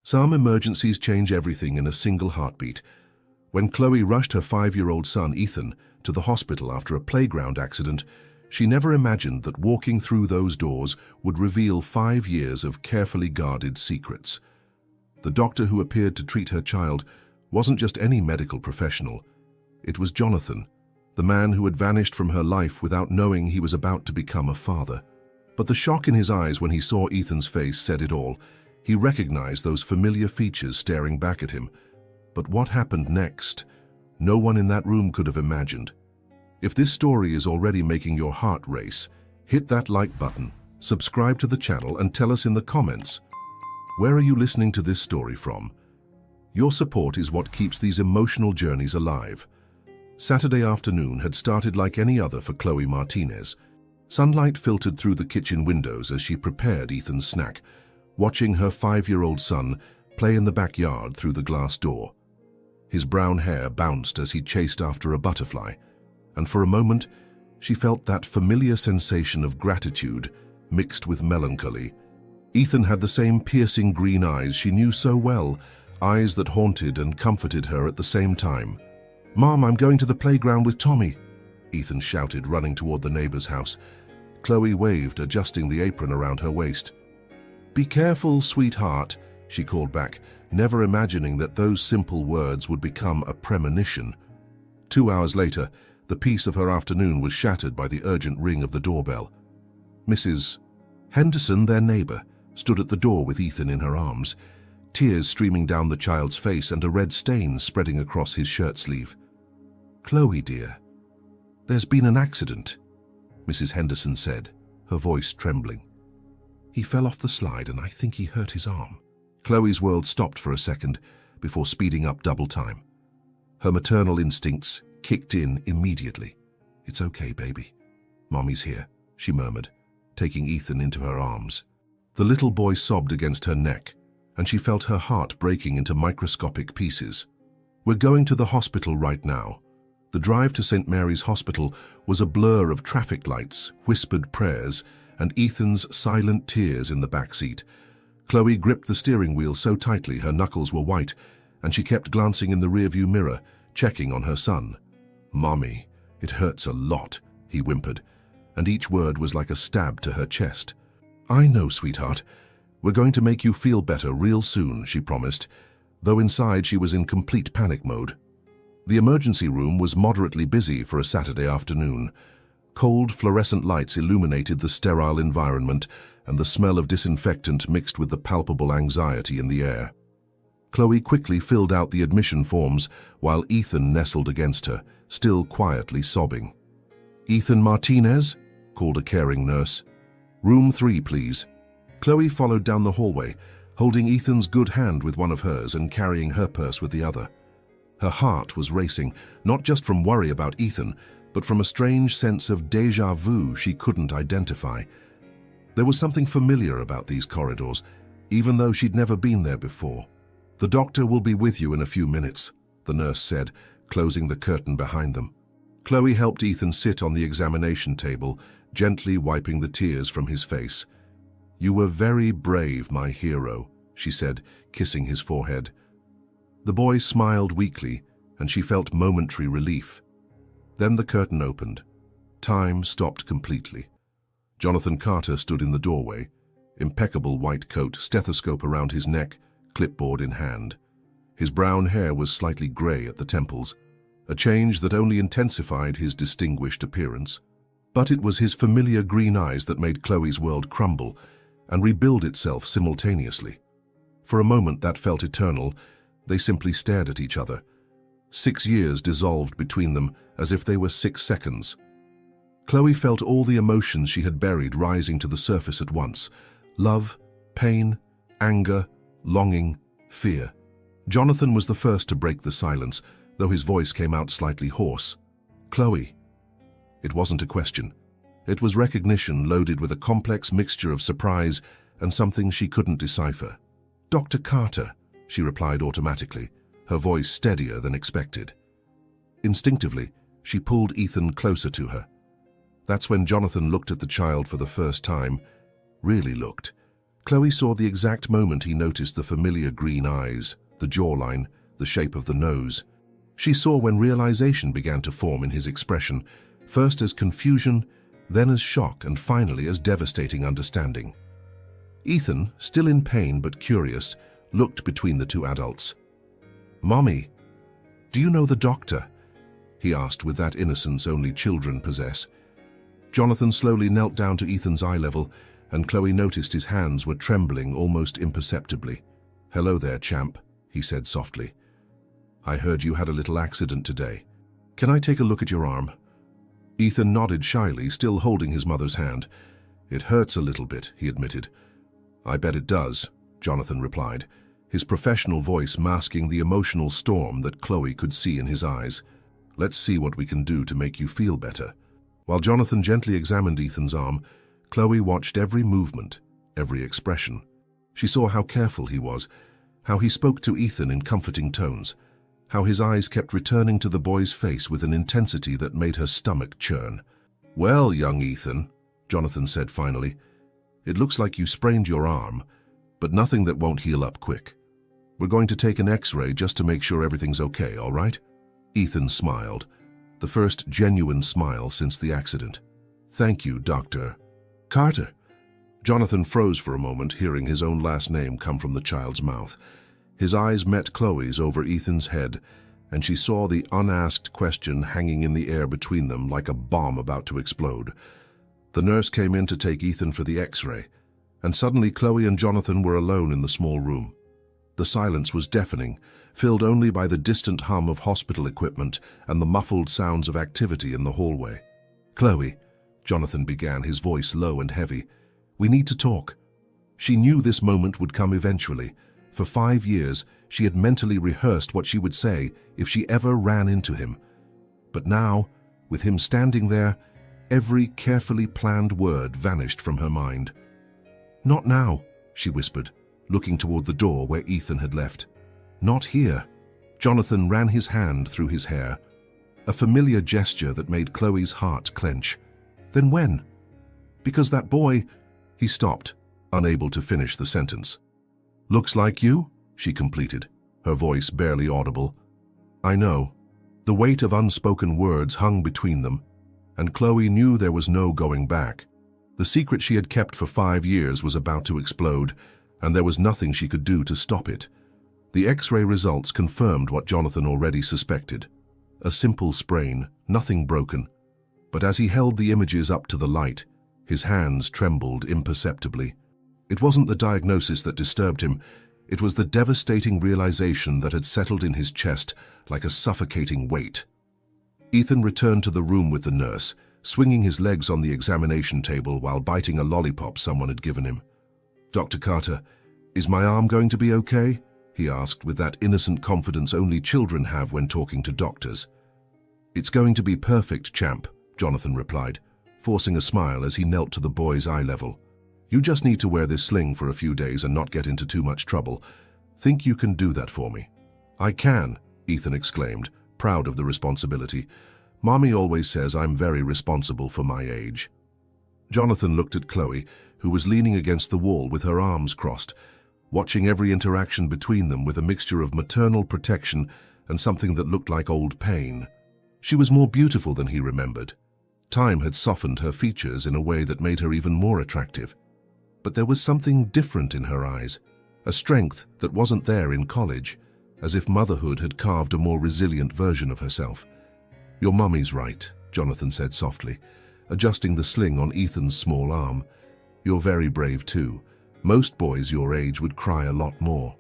Some emergencies change everything in a single heartbeat. When Chloe rushed her 5-year-old son, Ethan, to the hospital after a playground accident, she never imagined that walking through those doors would reveal 5 years of carefully guarded secrets. The doctor who appeared to treat her child wasn't just any medical professional. It was Jonathan, the man who had vanished from her life without knowing he was about to become a father. But the shock in his eyes when he saw Ethan's face said it all. He recognized those familiar features staring back at him. But what happened next? No one in that room could have imagined. If this story is already making your heart race, hit that like button, subscribe to the channel, and tell us in the comments, where are you listening to this story from? Your support is what keeps these emotional journeys alive. Saturday afternoon had started like any other for Chloe Martinez. Sunlight filtered through the kitchen windows as she prepared Ethan's snack, watching her 5-year-old son play in the backyard through the glass door. His brown hair bounced as he chased after a butterfly, and for a moment she felt that familiar sensation of gratitude mixed with melancholy. Ethan had the same piercing green eyes she knew so well, eyes that haunted and comforted her at the same time. "Mom, I'm going to the playground with Tommy," Ethan shouted, running toward the neighbor's house. Chloe waved, adjusting the apron around her waist. "Be careful, sweetheart," she called back, never imagining that those simple words would become a premonition. 2 hours later, the peace of her afternoon was shattered by the urgent ring of the doorbell. Mrs. Henderson, their neighbor, stood at the door with Ethan in her arms, tears streaming down the child's face and a red stain spreading across his shirt sleeve. "Chloe, dear, there's been an accident," Mrs. Henderson said, her voice trembling. "He fell off the slide and I think he hurt his arm." Chloe's world stopped for a second before speeding up double time. Her maternal instincts kicked in immediately. "It's okay, baby. Mommy's here," she murmured, taking Ethan into her arms. The little boy sobbed against her neck, and she felt her heart breaking into microscopic pieces. "We're going to the hospital right now." The drive to St. Mary's Hospital was a blur of traffic lights, whispered prayers, and Ethan's silent tears in the back seat. Chloe gripped the steering wheel so tightly her knuckles were white, and she kept glancing in the rearview mirror, checking on her son. "Mommy, it hurts a lot," he whimpered, and each word was like a stab to her chest. "I know, sweetheart. We're going to make you feel better real soon," she promised, though inside she was in complete panic mode. The emergency room was moderately busy for a Saturday afternoon. Cold fluorescent lights illuminated the sterile environment, and the smell of disinfectant mixed with the palpable anxiety in the air. Chloe quickly filled out the admission forms while Ethan nestled against her, still quietly sobbing. "Ethan Martinez?" called a caring nurse. "Room 3, please." Chloe followed down the hallway, holding Ethan's good hand with one of hers and carrying her purse with the other. Her heart was racing, not just from worry about Ethan, but from a strange sense of déjà vu she couldn't identify. There was something familiar about these corridors, even though she'd never been there before. "The doctor will be with you in a few minutes," the nurse said, closing the curtain behind them. Chloe helped Ethan sit on the examination table, gently wiping the tears from his face. "You were very brave, my hero," she said, kissing his forehead. The boy smiled weakly, and she felt momentary relief. Then the curtain opened. Time stopped completely. Jonathan Carter stood in the doorway, impeccable white coat, stethoscope around his neck, clipboard in hand. His brown hair was slightly gray at the temples, a change that only intensified his distinguished appearance. But it was his familiar green eyes that made Chloe's world crumble and rebuild itself simultaneously. For a moment that felt eternal. They simply stared at each other. 6 years dissolved between them as if they were 6 seconds. Chloe felt all the emotions she had buried rising to the surface at once. Love, pain, anger, longing, fear. Jonathan was the first to break the silence, though his voice came out slightly hoarse. "Chloe." It wasn't a question. It was recognition loaded with a complex mixture of surprise and something she couldn't decipher. "Dr. Carter," she replied automatically, her voice steadier than expected. Instinctively, she pulled Ethan closer to her. That's when Jonathan looked at the child for the first time, really looked. Chloe saw the exact moment he noticed the familiar green eyes, the jawline, the shape of the nose. She saw when realization began to form in his expression, first as confusion, then as shock, and finally as devastating understanding. Ethan, still in pain but curious, looked between the two adults. "Mommy, do you know the doctor?" he asked with that innocence only children possess. Jonathan slowly knelt down to Ethan's eye level, and Chloe noticed his hands were trembling almost imperceptibly. "Hello there, champ," he said softly. "I heard you had a little accident today. Can I take a look at your arm?" Ethan nodded shyly, still holding his mother's hand. "It hurts a little bit," he admitted. "I bet it does," Jonathan replied, his professional voice masking the emotional storm that Chloe could see in his eyes. "Let's see what we can do to make you feel better." While Jonathan gently examined Ethan's arm, Chloe watched every movement, every expression. She saw how careful he was, how he spoke to Ethan in comforting tones, how his eyes kept returning to the boy's face with an intensity that made her stomach churn. "Well, young Ethan," Jonathan said finally, "it looks like you sprained your arm, but nothing that won't heal up quick. We're going to take an X-ray just to make sure everything's okay, all right?" Ethan smiled, the first genuine smile since the accident. "Thank you, Dr. Carter." Jonathan froze for a moment, hearing his own last name come from the child's mouth. His eyes met Chloe's over Ethan's head, and she saw the unasked question hanging in the air between them like a bomb about to explode. The nurse came in to take Ethan for the X-ray, and suddenly Chloe and Jonathan were alone in the small room. The silence was deafening, filled only by the distant hum of hospital equipment and the muffled sounds of activity in the hallway. "Chloe," Jonathan began, his voice low and heavy, "we need to talk." She knew this moment would come eventually. For 5 years, she had mentally rehearsed what she would say if she ever ran into him. But now, with him standing there, every carefully planned word vanished from her mind. "Not now," she whispered, looking toward the door where Ethan had left. "Not here." Jonathan ran his hand through his hair, a familiar gesture that made Chloe's heart clench. "Then when?" "Because that boy—" He stopped, unable to finish the sentence. "Looks like you," she completed, her voice barely audible. "I know." The weight of unspoken words hung between them, and Chloe knew there was no going back. The secret she had kept for 5 years was about to explode, and there was nothing she could do to stop it. The X-ray results confirmed what Jonathan already suspected. A simple sprain, nothing broken. But as he held the images up to the light, his hands trembled imperceptibly. It wasn't the diagnosis that disturbed him. It was the devastating realization that had settled in his chest like a suffocating weight. Ethan returned to the room with the nurse, swinging his legs on the examination table while biting a lollipop someone had given him. "Dr. Carter, is my arm going to be okay?" he asked with that innocent confidence only children have when talking to doctors. "It's going to be perfect, champ," Jonathan replied, forcing a smile as he knelt to the boy's eye level. "You just need to wear this sling for a few days and not get into too much trouble. Think you can do that for me?" "I can," Ethan exclaimed, proud of the responsibility. "Mommy always says I'm very responsible for my age." Jonathan looked at Chloe, who was leaning against the wall with her arms crossed, watching every interaction between them with a mixture of maternal protection and something that looked like old pain. She was more beautiful than he remembered. Time had softened her features in a way that made her even more attractive. But there was something different in her eyes, a strength that wasn't there in college, as if motherhood had carved a more resilient version of herself. "Your mummy's right," Jonathan said softly, adjusting the sling on Ethan's small arm. "You're very brave too. Most boys your age would cry a lot more."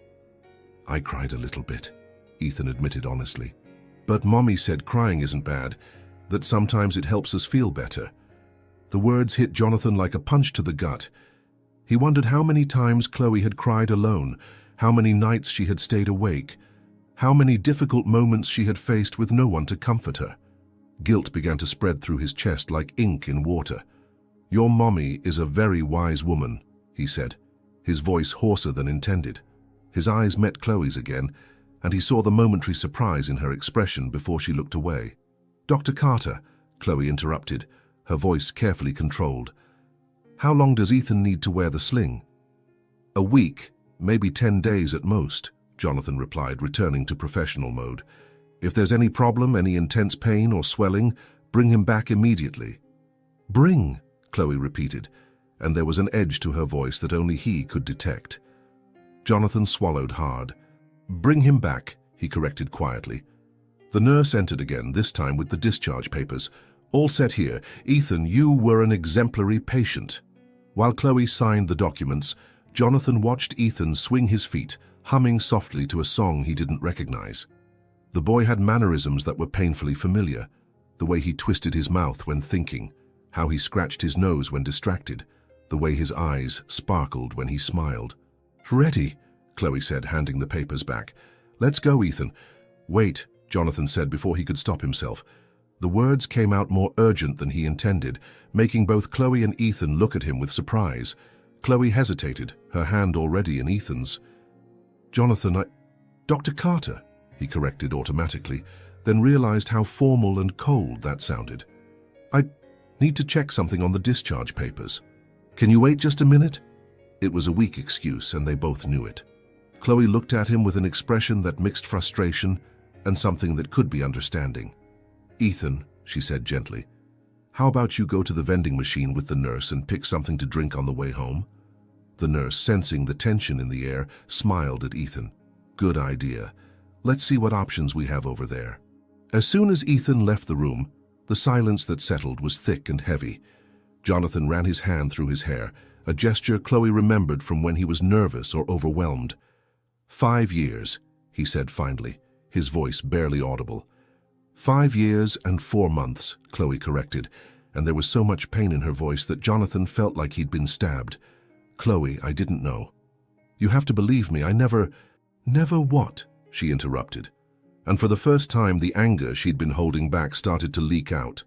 "I cried a little bit," Ethan admitted honestly. "But Mommy said crying isn't bad, that sometimes it helps us feel better." The words hit Jonathan like a punch to the gut. He wondered how many times Chloe had cried alone, how many nights she had stayed awake, how many difficult moments she had faced with no one to comfort her. Guilt began to spread through his chest like ink in water. "Your mommy is a very wise woman," he said, his voice hoarser than intended. His eyes met Chloe's again, and he saw the momentary surprise in her expression before she looked away. "Dr. Carter," Chloe interrupted, her voice carefully controlled. "How long does Ethan need to wear the sling?" A week, maybe 10 days at most, Jonathan replied, returning to professional mode. If there's any problem, any intense pain or swelling, bring him back immediately. Bring, Chloe repeated, and there was an edge to her voice that only he could detect. Jonathan swallowed hard. Bring him back, he corrected quietly. The nurse entered again, this time with the discharge papers. All set here. Ethan, you were an exemplary patient. While Chloe signed the documents, Jonathan watched Ethan swing his feet, humming softly to a song he didn't recognize. The boy had mannerisms that were painfully familiar. The way he twisted his mouth when thinking, how he scratched his nose when distracted, the way his eyes sparkled when he smiled. Ready, Chloe said, handing the papers back. Let's go, Ethan. Wait, Jonathan said before he could stop himself. The words came out more urgent than he intended, making both Chloe and Ethan look at him with surprise. Chloe hesitated, her hand already in Ethan's. Jonathan, Dr. Carter, he corrected automatically, then realized how formal and cold that sounded. I need to check something on the discharge papers. Can you wait just a minute? It was a weak excuse, and they both knew it. Chloe looked at him with an expression that mixed frustration and something that could be understanding. Ethan, she said gently, how about you go to the vending machine with the nurse and pick something to drink on the way home? The nurse, sensing the tension in the air, smiled at Ethan. Good idea. Let's see what options we have over there. As soon as Ethan left the room, the silence that settled was thick and heavy. Jonathan ran his hand through his hair, a gesture Chloe remembered from when he was nervous or overwhelmed. 5 years, he said finally, his voice barely audible. 5 years and 4 months, Chloe corrected, and there was so much pain in her voice that Jonathan felt like he'd been stabbed. Chloe, I didn't know. You have to believe me, I never... Never what? She interrupted. And for the first time, the anger she'd been holding back started to leak out.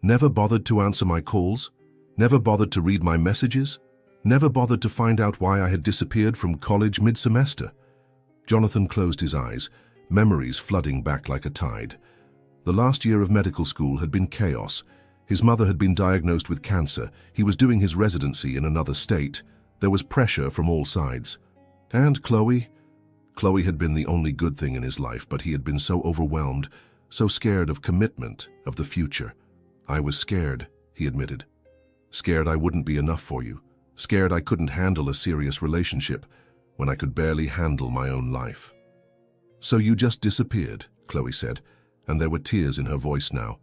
Never bothered to answer my calls? Never bothered to read my messages? Never bothered to find out why I had disappeared from college mid-semester? Jonathan closed his eyes, memories flooding back like a tide. The last year of medical school had been chaos. His mother had been diagnosed with cancer. He was doing his residency in another state. There was pressure from all sides. And Chloe? Chloe had been the only good thing in his life, but he had been so overwhelmed, so scared of commitment, of the future. I was scared, he admitted. Scared I wouldn't be enough for you. Scared I couldn't handle a serious relationship when I could barely handle my own life. So you just disappeared, Chloe said, and there were tears in her voice now.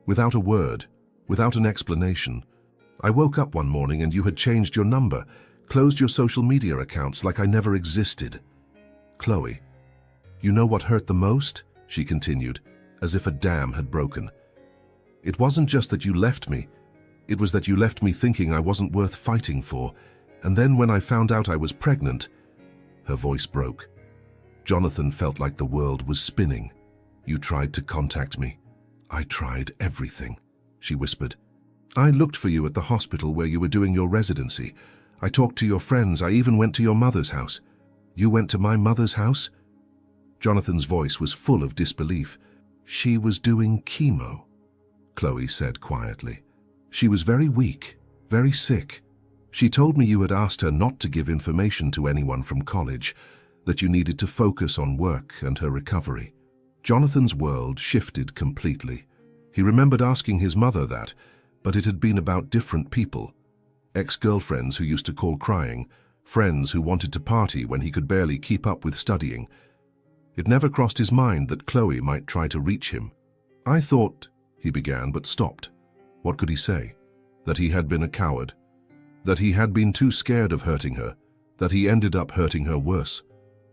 Without a word, without an explanation. I woke up one morning and you had changed your number, closed your social media accounts like I never existed. Chloe, you know what hurt the most? She continued, as if a dam had broken. It wasn't just that you left me. It was that you left me thinking I wasn't worth fighting for. And then when I found out I was pregnant, her voice broke. Jonathan felt like the world was spinning. You tried to contact me. I tried everything, she whispered. I looked for you at the hospital where you were doing your residency. I talked to your friends. I even went to your mother's house. You went to my mother's house? Jonathan's voice was full of disbelief. She was doing chemo, Chloe said quietly. She was very weak, very sick. She told me you had asked her not to give information to anyone from college, that you needed to focus on work and her recovery. Jonathan's world shifted completely. He remembered asking his mother that, but it had been about different people. Ex-girlfriends who used to call crying, friends who wanted to party when he could barely keep up with studying. It never crossed his mind that Chloe might try to reach him. I thought, he began, but stopped. What could he say? That he had been a coward. That he had been too scared of hurting her. That he ended up hurting her worse.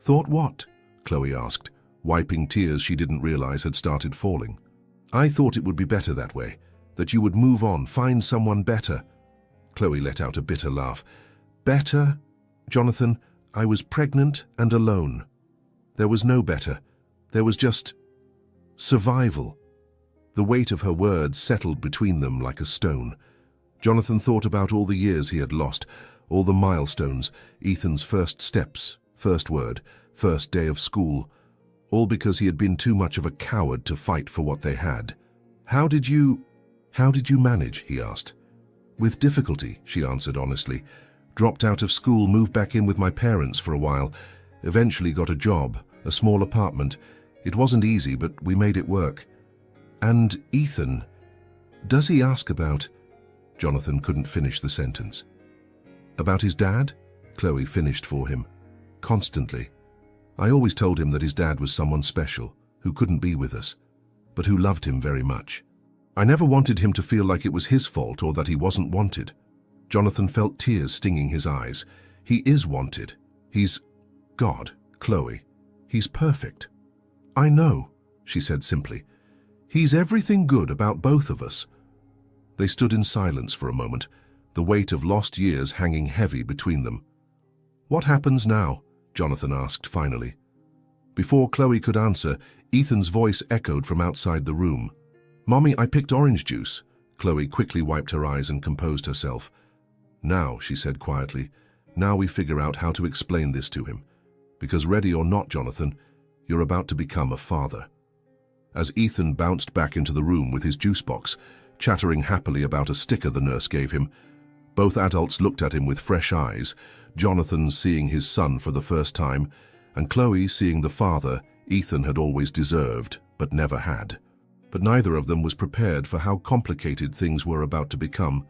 Thought what? Chloe asked, wiping tears she didn't realize had started falling. I thought it would be better that way. That you would move on, find someone better. Chloe let out a bitter laugh. Better? Jonathan, I was pregnant and alone. There was no better. There was just survival. The weight of her words settled between them like a stone. Jonathan thought about all the years he had lost, all the milestones, Ethan's first steps, first word, first day of school, all because he had been too much of a coward to fight for what they had. How did you manage? He asked. With difficulty, she answered honestly, Dropped out of school, moved back in with my parents for a while. Eventually got a job, a small apartment. It wasn't easy, but we made it work. And Ethan, does he ask about... Jonathan couldn't finish the sentence. About his dad? Chloe finished for him. Constantly. I always told him that his dad was someone special, who couldn't be with us, but who loved him very much. I never wanted him to feel like it was his fault or that he wasn't wanted. Jonathan felt tears stinging his eyes. He is wanted. He's... God, Chloe. He's perfect. I know, she said simply. He's everything good about both of us. They stood in silence for a moment, the weight of lost years hanging heavy between them. What happens now? Jonathan asked finally. Before Chloe could answer, Ethan's voice echoed from outside the room. Mommy, I picked orange juice. Chloe quickly wiped her eyes and composed herself. Now, she said quietly, now we figure out how to explain this to him. Because ready or not, Jonathan, you're about to become a father. As Ethan bounced back into the room with his juice box, chattering happily about a sticker the nurse gave him, both adults looked at him with fresh eyes, Jonathan seeing his son for the first time, and Chloe seeing the father Ethan had always deserved, but never had. But neither of them was prepared for how complicated things were about to become.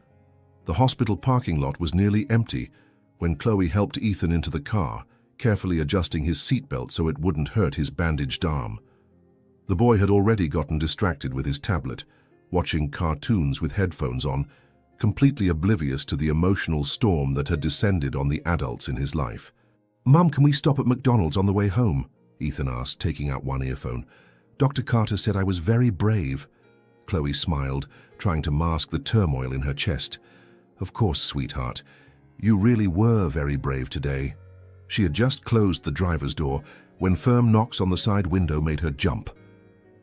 The hospital parking lot was nearly empty when Chloe helped Ethan into the car, carefully adjusting his seatbelt so it wouldn't hurt his bandaged arm. The boy had already gotten distracted with his tablet, watching cartoons with headphones on, completely oblivious to the emotional storm that had descended on the adults in his life. Mum, can we stop at McDonald's on the way home? Ethan asked, taking out one earphone. Dr. Carter said I was very brave. Chloe smiled, trying to mask the turmoil in her chest. Of course, sweetheart. You really were very brave today. She had just closed the driver's door when firm knocks on the side window made her jump.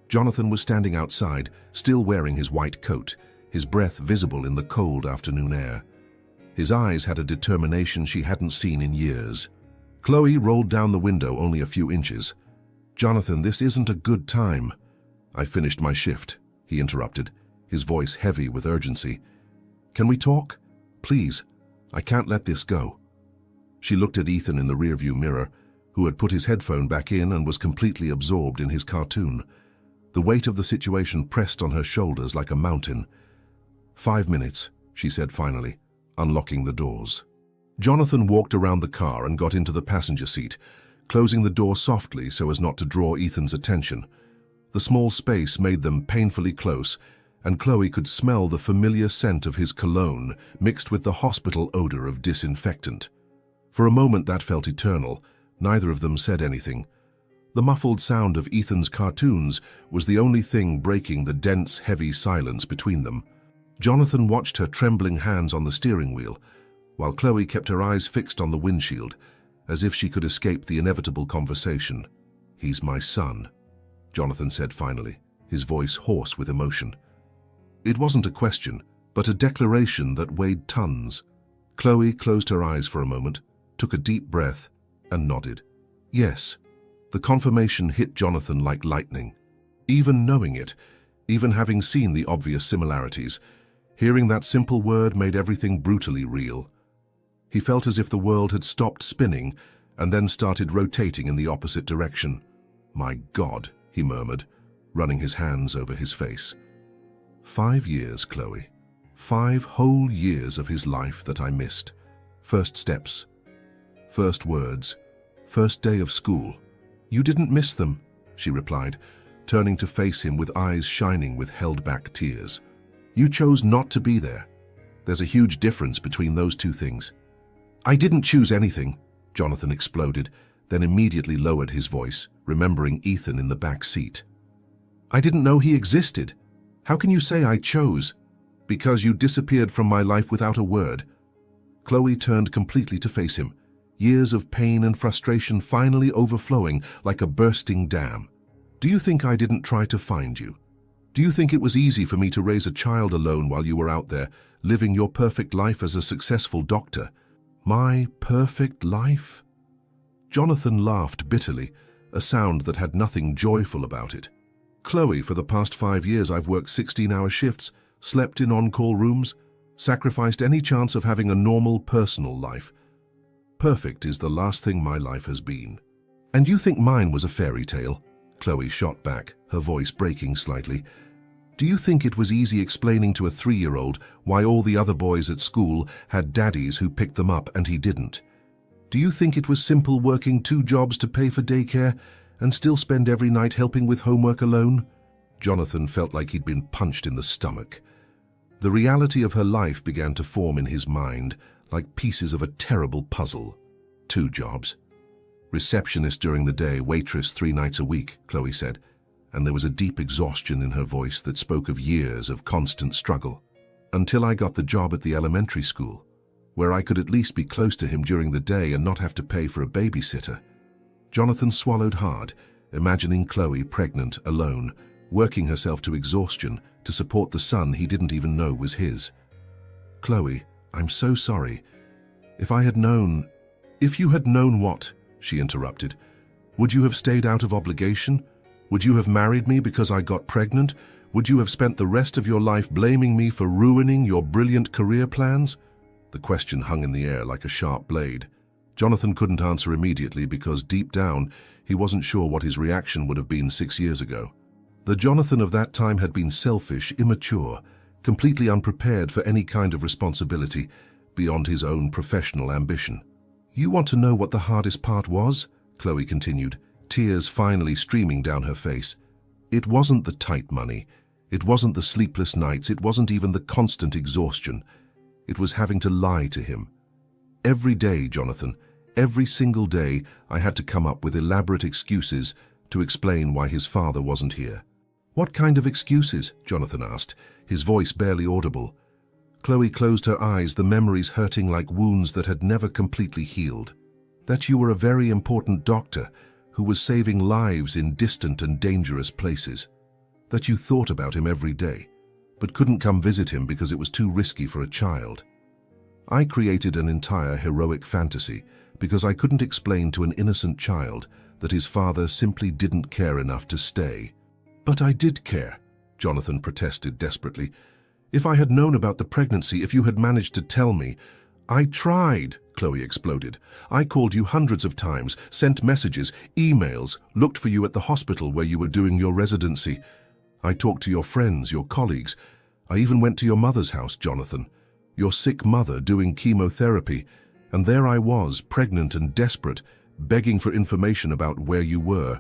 Jonathan was standing outside, still wearing his white coat, his breath visible in the cold afternoon air. His eyes had a determination she hadn't seen in years. Chloe rolled down the window only a few inches. Jonathan, this isn't a good time. I finished my shift, he interrupted, his voice heavy with urgency. Can we talk? Please, I can't let this go. She looked at Ethan in the rearview mirror, who had put his headphone back in and was completely absorbed in his cartoon. The weight of the situation pressed on her shoulders like a mountain. 5 minutes, she said finally, unlocking the doors. Jonathan walked around the car and got into the passenger seat, closing the door softly so as not to draw Ethan's attention. The small space made them painfully close, and Chloe could smell the familiar scent of his cologne mixed with the hospital odor of disinfectant. For a moment that felt eternal. Neither of them said anything. The muffled sound of Ethan's cartoons was the only thing breaking the dense, heavy silence between them. Jonathan watched her trembling hands on the steering wheel, while Chloe kept her eyes fixed on the windshield, as if she could escape the inevitable conversation. He's my son, Jonathan said finally, his voice hoarse with emotion. It wasn't a question, but a declaration that weighed tons. Chloe closed her eyes for a moment, took a deep breath, and nodded. Yes. The confirmation hit Jonathan like lightning. Even knowing it, even having seen the obvious similarities, hearing that simple word made everything brutally real. He felt as if the world had stopped spinning and then started rotating in the opposite direction. My God, he murmured, running his hands over his face. 5 years, Chloe. 5 whole years of his life that I missed. First steps. First words. First day of school. You didn't miss them, she replied, turning to face him with eyes shining with held-back tears. You chose not to be there. There's a huge difference between those two things. I didn't choose anything, Jonathan exploded, then immediately lowered his voice, remembering Ethan in the back seat. I didn't know he existed. How can you say I chose? Because you disappeared from my life without a word. Chloe turned completely to face him, years of pain and frustration finally overflowing like a bursting dam. Do you think I didn't try to find you? Do you think it was easy for me to raise a child alone while you were out there, living your perfect life as a successful doctor? My perfect life? Jonathan laughed bitterly, a sound that had nothing joyful about it. Chloe, for the past 5 years I've worked 16-hour shifts, slept in on-call rooms. Sacrificed any chance of having a normal personal life. Perfect is the last thing my life has been. And you think mine was a fairy tale? Chloe shot back, her voice breaking slightly. Do you think it was easy explaining to a 3-year-old why all the other boys at school had daddies who picked them up and he didn't? Do you think it was simple working 2 jobs to pay for daycare and still spend every night helping with homework alone? Jonathan felt like he'd been punched in the stomach. The reality of her life began to form in his mind like pieces of a terrible puzzle. 2 jobs. Receptionist during the day, waitress 3 nights a week, Chloe said, and there was a deep exhaustion in her voice that spoke of years of constant struggle. Until I got the job at the elementary school, where I could at least be close to him during the day and not have to pay for a babysitter. Jonathan swallowed hard, imagining Chloe pregnant, alone, working herself to exhaustion to support the son he didn't even know was his. Chloe, I'm so sorry. If you had known what? She interrupted. Would you have stayed out of obligation? Would you have married me because I got pregnant? Would you have spent the rest of your life blaming me for ruining your brilliant career plans? The question hung in the air like a sharp blade. Jonathan couldn't answer immediately because deep down he wasn't sure what his reaction would have been 6 years ago. The Jonathan of that time had been selfish, immature, completely unprepared for any kind of responsibility beyond his own professional ambition. You want to know what the hardest part was? Chloe continued, tears finally streaming down her face. It wasn't the tight money. It wasn't the sleepless nights. It wasn't even the constant exhaustion. It was having to lie to him. Every day, Jonathan, every single day, I had to come up with elaborate excuses to explain why his father wasn't here. What kind of excuses? Jonathan asked, his voice barely audible. Chloe closed her eyes, the memories hurting like wounds that had never completely healed. That you were a very important doctor who was saving lives in distant and dangerous places. That you thought about him every day, but couldn't come visit him because it was too risky for a child. I created an entire heroic fantasy because I couldn't explain to an innocent child that his father simply didn't care enough to stay. But I did care, Jonathan protested desperately. If I had known about the pregnancy, if you had managed to tell me. I tried, Chloe exploded. I called you hundreds of times, sent messages, emails, looked for you at the hospital where you were doing your residency. I talked to your friends, your colleagues. I even went to your mother's house, Jonathan. Your sick mother doing chemotherapy. And there I was, pregnant and desperate, begging for information about where you were.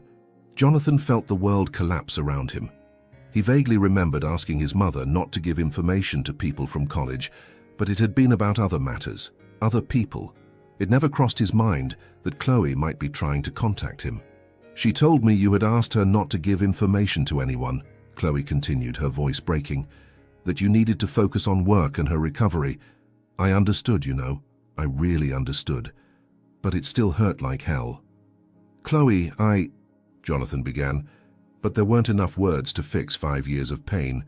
Jonathan felt the world collapse around him. He vaguely remembered asking his mother not to give information to people from college, but it had been about other matters, other people. It never crossed his mind that Chloe might be trying to contact him. She told me you had asked her not to give information to anyone, Chloe continued, her voice breaking, that you needed to focus on work and her recovery. I understood, you know. I really understood. But it still hurt like hell. Chloe, Jonathan began, but there weren't enough words to fix 5 years of pain.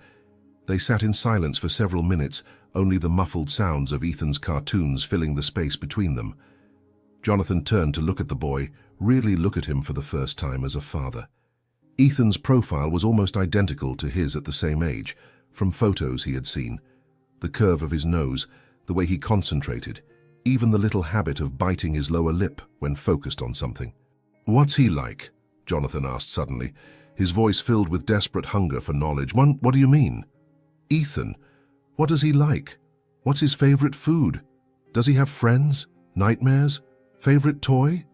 They sat in silence for several minutes, only the muffled sounds of Ethan's cartoons filling the space between them. Jonathan turned to look at the boy, really look at him for the first time as a father. Ethan's profile was almost identical to his at the same age, from photos he had seen. The curve of his nose, the way he concentrated, even the little habit of biting his lower lip when focused on something. What's he like? Jonathan asked suddenly, his voice filled with desperate hunger for knowledge. What do you mean? Ethan, what does he like? What's his favorite food? Does he have friends? Nightmares? Favorite toy?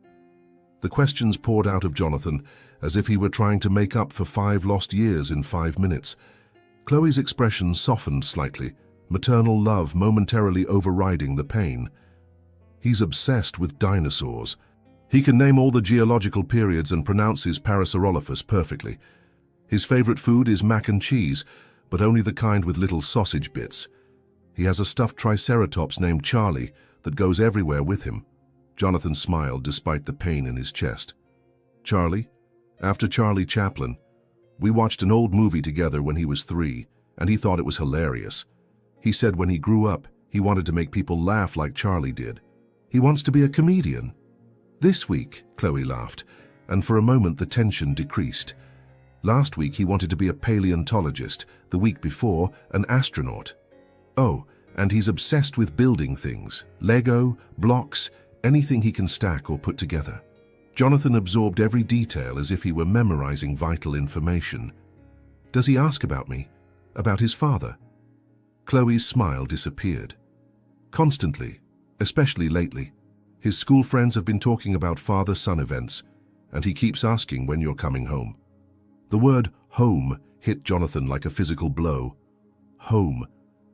The questions poured out of Jonathan as if he were trying to make up for 5 lost years in 5 minutes. Chloe's expression softened slightly, maternal love momentarily overriding the pain. He's obsessed with dinosaurs. He can name all the geological periods and pronounces Parasaurolophus perfectly. His favorite food is mac and cheese, but only the kind with little sausage bits. He has a stuffed triceratops named Charlie that goes everywhere with him. Jonathan smiled despite the pain in his chest. Charlie? After Charlie Chaplin. We watched an old movie together when he was 3, and he thought it was hilarious. He said when he grew up, he wanted to make people laugh like Charlie did. He wants to be a comedian. This week, Chloe laughed, and for a moment the tension decreased. Last week he wanted to be a paleontologist, the week before, an astronaut. Oh, And he's obsessed with building things, Lego, blocks, anything he can stack or put together. Jonathan absorbed every detail as if he were memorizing vital information. Does he ask about me? About his father? Chloe's smile disappeared. Constantly, especially lately. His school friends have been talking about father-son events, and he keeps asking when you're coming home. The word home hit Jonathan like a physical blow. Home,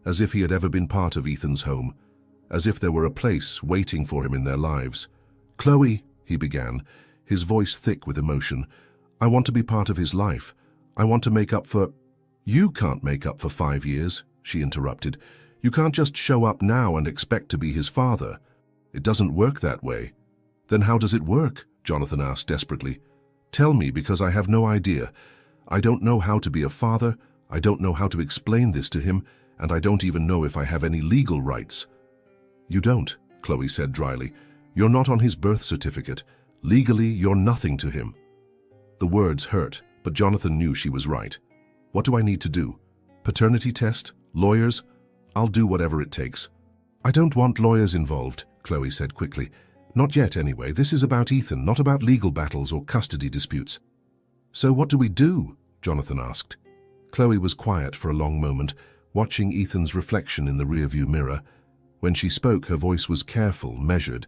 as if he had ever been part of Ethan's home, as if there were a place waiting for him in their lives. Chloe, he began, his voice thick with emotion, I want to be part of his life. I want to make up for... You can't make up for 5 years, she interrupted. You can't just show up now and expect to be his father. It doesn't work that way. Then how does it work? Jonathan asked desperately. Tell me, because I have no idea. I don't know how to be a father, I don't know how to explain this to him, and I don't even know if I have any legal rights. You don't, Chloe said dryly. You're not on his birth certificate. Legally, you're nothing to him. The words hurt, but Jonathan knew she was right. What do I need to do? Paternity test? Lawyers? I'll do whatever it takes. I don't want lawyers involved, Chloe said quickly. Not yet, anyway. This is about Ethan, not about legal battles or custody disputes. So what do we do? Jonathan asked. Chloe was quiet for a long moment, watching Ethan's reflection in the rearview mirror. When she spoke, her voice was careful, measured.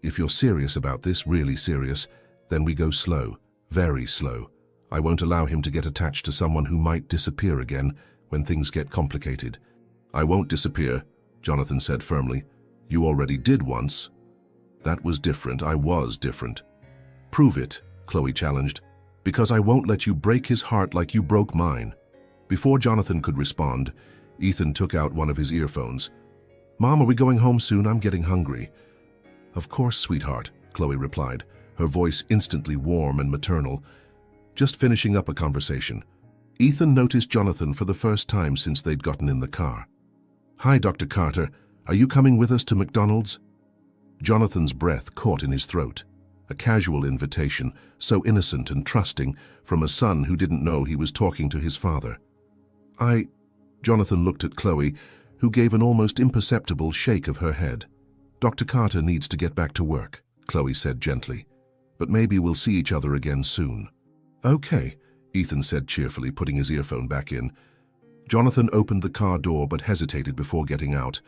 If you're serious about this, really serious, then we go slow, very slow. I won't allow him to get attached to someone who might disappear again when things get complicated. I won't disappear, Jonathan said firmly. You already did once. That was different. I was different. Prove it, Chloe challenged. Because I won't let you break his heart like you broke mine. Before Jonathan could respond, Ethan took out one of his earphones. Mom, are we going home soon? I'm getting hungry. Of course, sweetheart, Chloe replied, her voice instantly warm and maternal. Just finishing up a conversation. Ethan noticed Jonathan for the first time since they'd gotten in the car. Hi, Dr. Carter. Are you coming with us to McDonald's? Jonathan's breath caught in his throat. A casual invitation, so innocent and trusting, from a son who didn't know he was talking to his father. Jonathan looked at Chloe, who gave an almost imperceptible shake of her head. Dr. Carter needs to get back to work, Chloe said gently. But maybe we'll see each other again soon. Okay, Ethan said cheerfully, putting his earphone back in. Jonathan opened the car door but hesitated before getting out.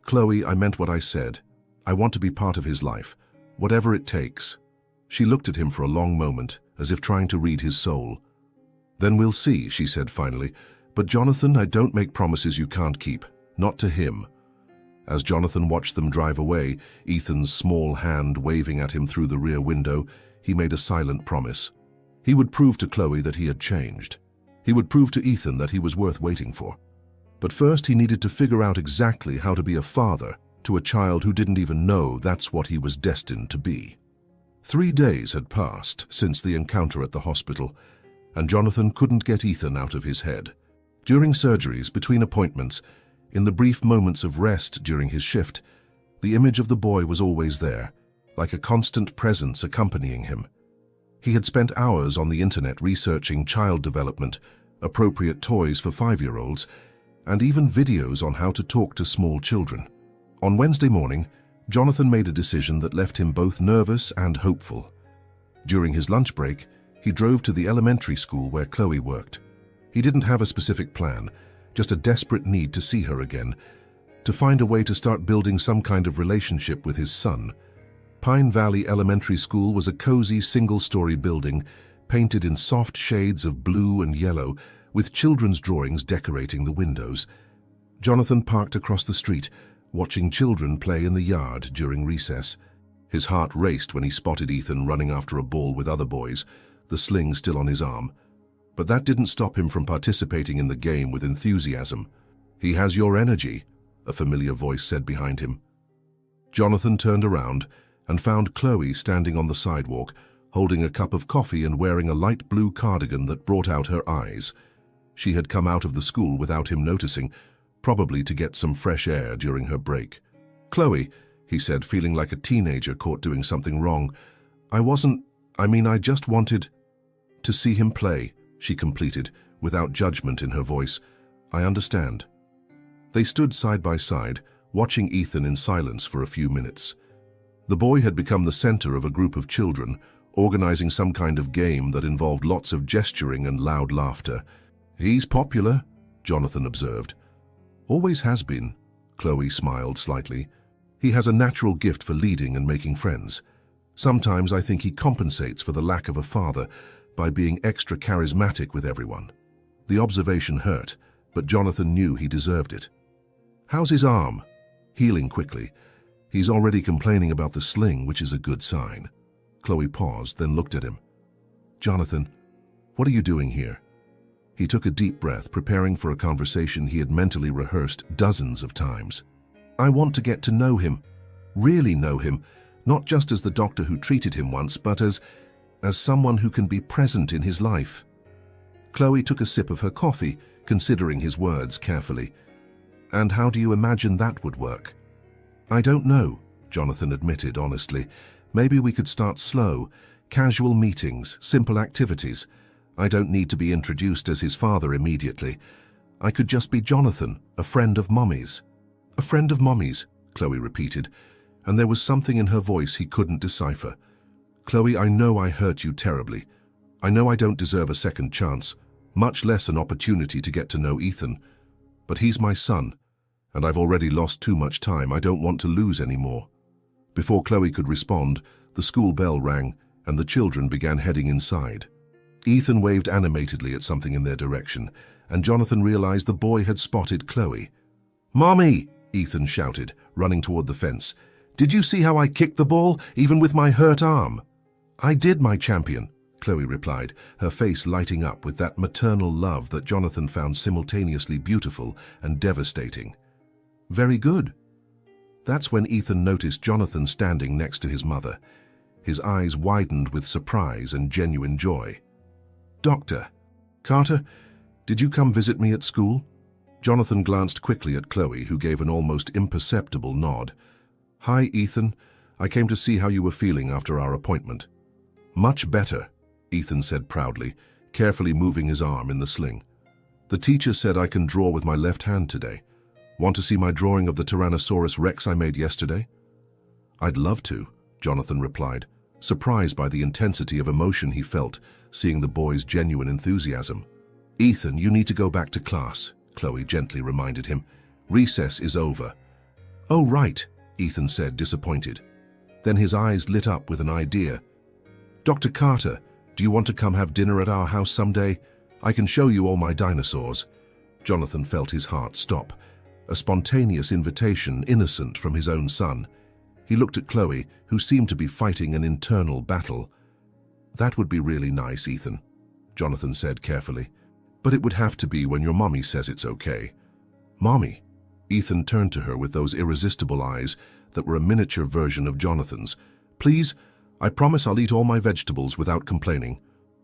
Chloe, I meant what I said. I want to be part of his life, whatever it takes. She looked at him for a long moment, as if trying to read his soul. Then we'll see, she said finally. But Jonathan, I don't make promises you can't keep. Not to him. As Jonathan watched them drive away, Ethan's small hand waving at him through the rear window, he made a silent promise. He would prove to Chloe that he had changed. He would prove to Ethan that he was worth waiting for. But first he needed to figure out exactly how to be a father to a child who didn't even know that's what he was destined to be. 3 days had passed since the encounter at the hospital, and Jonathan couldn't get Ethan out of his head. During surgeries, between appointments, in the brief moments of rest during his shift, the image of the boy was always there, like a constant presence accompanying him. He had spent hours on the internet researching child development, appropriate toys for 5-year-olds, and even videos on how to talk to small children. On Wednesday morning, Jonathan made a decision that left him both nervous and hopeful. During his lunch break, he drove to the elementary school where Chloe worked. He didn't have a specific plan, just a desperate need to see her again, to find a way to start building some kind of relationship with his son. Pine Valley Elementary School was a cozy single-story building, painted in soft shades of blue and yellow, with children's drawings decorating the windows. Jonathan parked across the street, watching children play in the yard during recess. His heart raced when he spotted Ethan running after a ball with other boys, the sling still on his arm. But that didn't stop him from participating in the game with enthusiasm. "He has your energy," a familiar voice said behind him. Jonathan turned around and found Chloe standing on the sidewalk, holding a cup of coffee and wearing a light blue cardigan that brought out her eyes. She had come out of the school without him noticing, probably to get some fresh air during her break. "Chloe," he said, feeling like a teenager caught doing something wrong. I just wanted to see him play," she completed, without judgment in her voice. "I understand." They stood side by side, watching Ethan in silence for a few minutes. The boy had become the center of a group of children, organizing some kind of game that involved lots of gesturing and loud laughter. "He's popular," Jonathan observed. "Always has been," Chloe smiled slightly. "He has a natural gift for leading and making friends. Sometimes I think he compensates for the lack of a father by being extra charismatic with everyone." The observation hurt, but Jonathan knew he deserved it. "How's his arm?" "Healing quickly. He's already complaining about the sling, which is a good sign." Chloe paused, then looked at him. "Jonathan, what are you doing here?" He took a deep breath, preparing for a conversation he had mentally rehearsed dozens of times. "I want to get to know him, really know him, not just as the doctor who treated him once, but as someone who can be present in his life." Chloe took a sip of her coffee, considering his words carefully. "And how do you imagine that would work?" "I don't know," Jonathan admitted honestly. "Maybe we could start slow, casual meetings, simple activities. I don't need to be introduced as his father immediately. I could just be Jonathan, a friend of Mommy's." "A friend of Mommy's," Chloe repeated, and there was something in her voice he couldn't decipher. "Chloe, I know I hurt you terribly. I know I don't deserve a second chance, much less an opportunity to get to know Ethan. But he's my son, and I've already lost too much time. I don't want to lose any more." Before Chloe could respond, the school bell rang, and the children began heading inside. Ethan waved animatedly at something in their direction, and Jonathan realized the boy had spotted Chloe. "Mommy!" Ethan shouted, running toward the fence. "Did you see how I kicked the ball, even with my hurt arm?" "I did, my champion," Chloe replied, her face lighting up with that maternal love that Jonathan found simultaneously beautiful and devastating. "Very good." That's when Ethan noticed Jonathan standing next to his mother. His eyes widened with surprise and genuine joy. "Doctor Carter, did you come visit me at school?" Jonathan glanced quickly at Chloe, who gave an almost imperceptible nod. "Hi, Ethan. I came to see how you were feeling after our appointment." "Much better," Ethan said proudly, carefully moving his arm in the sling. "The teacher said I can draw with my left hand today. Want to see my drawing of the Tyrannosaurus Rex I made yesterday?" "I'd love to," Jonathan replied, surprised by the intensity of emotion he felt, seeing the boy's genuine enthusiasm. "Ethan, you need to go back to class," Chloe gently reminded him. "Recess is over." "Oh, right," Ethan said, disappointed. Then his eyes lit up with an idea. "Dr. Carter, do you want to come have dinner at our house someday? I can show you all my dinosaurs." Jonathan felt his heart stop. A spontaneous invitation, innocent from his own son. He looked at Chloe, who seemed to be fighting an internal battle. "That would be really nice, Ethan," Jonathan said carefully. "But it would have to be when your mommy says it's okay." "Mommy?" Ethan turned to her with those irresistible eyes that were a miniature version of Jonathan's. "Please, I promise I'll eat all my vegetables without complaining."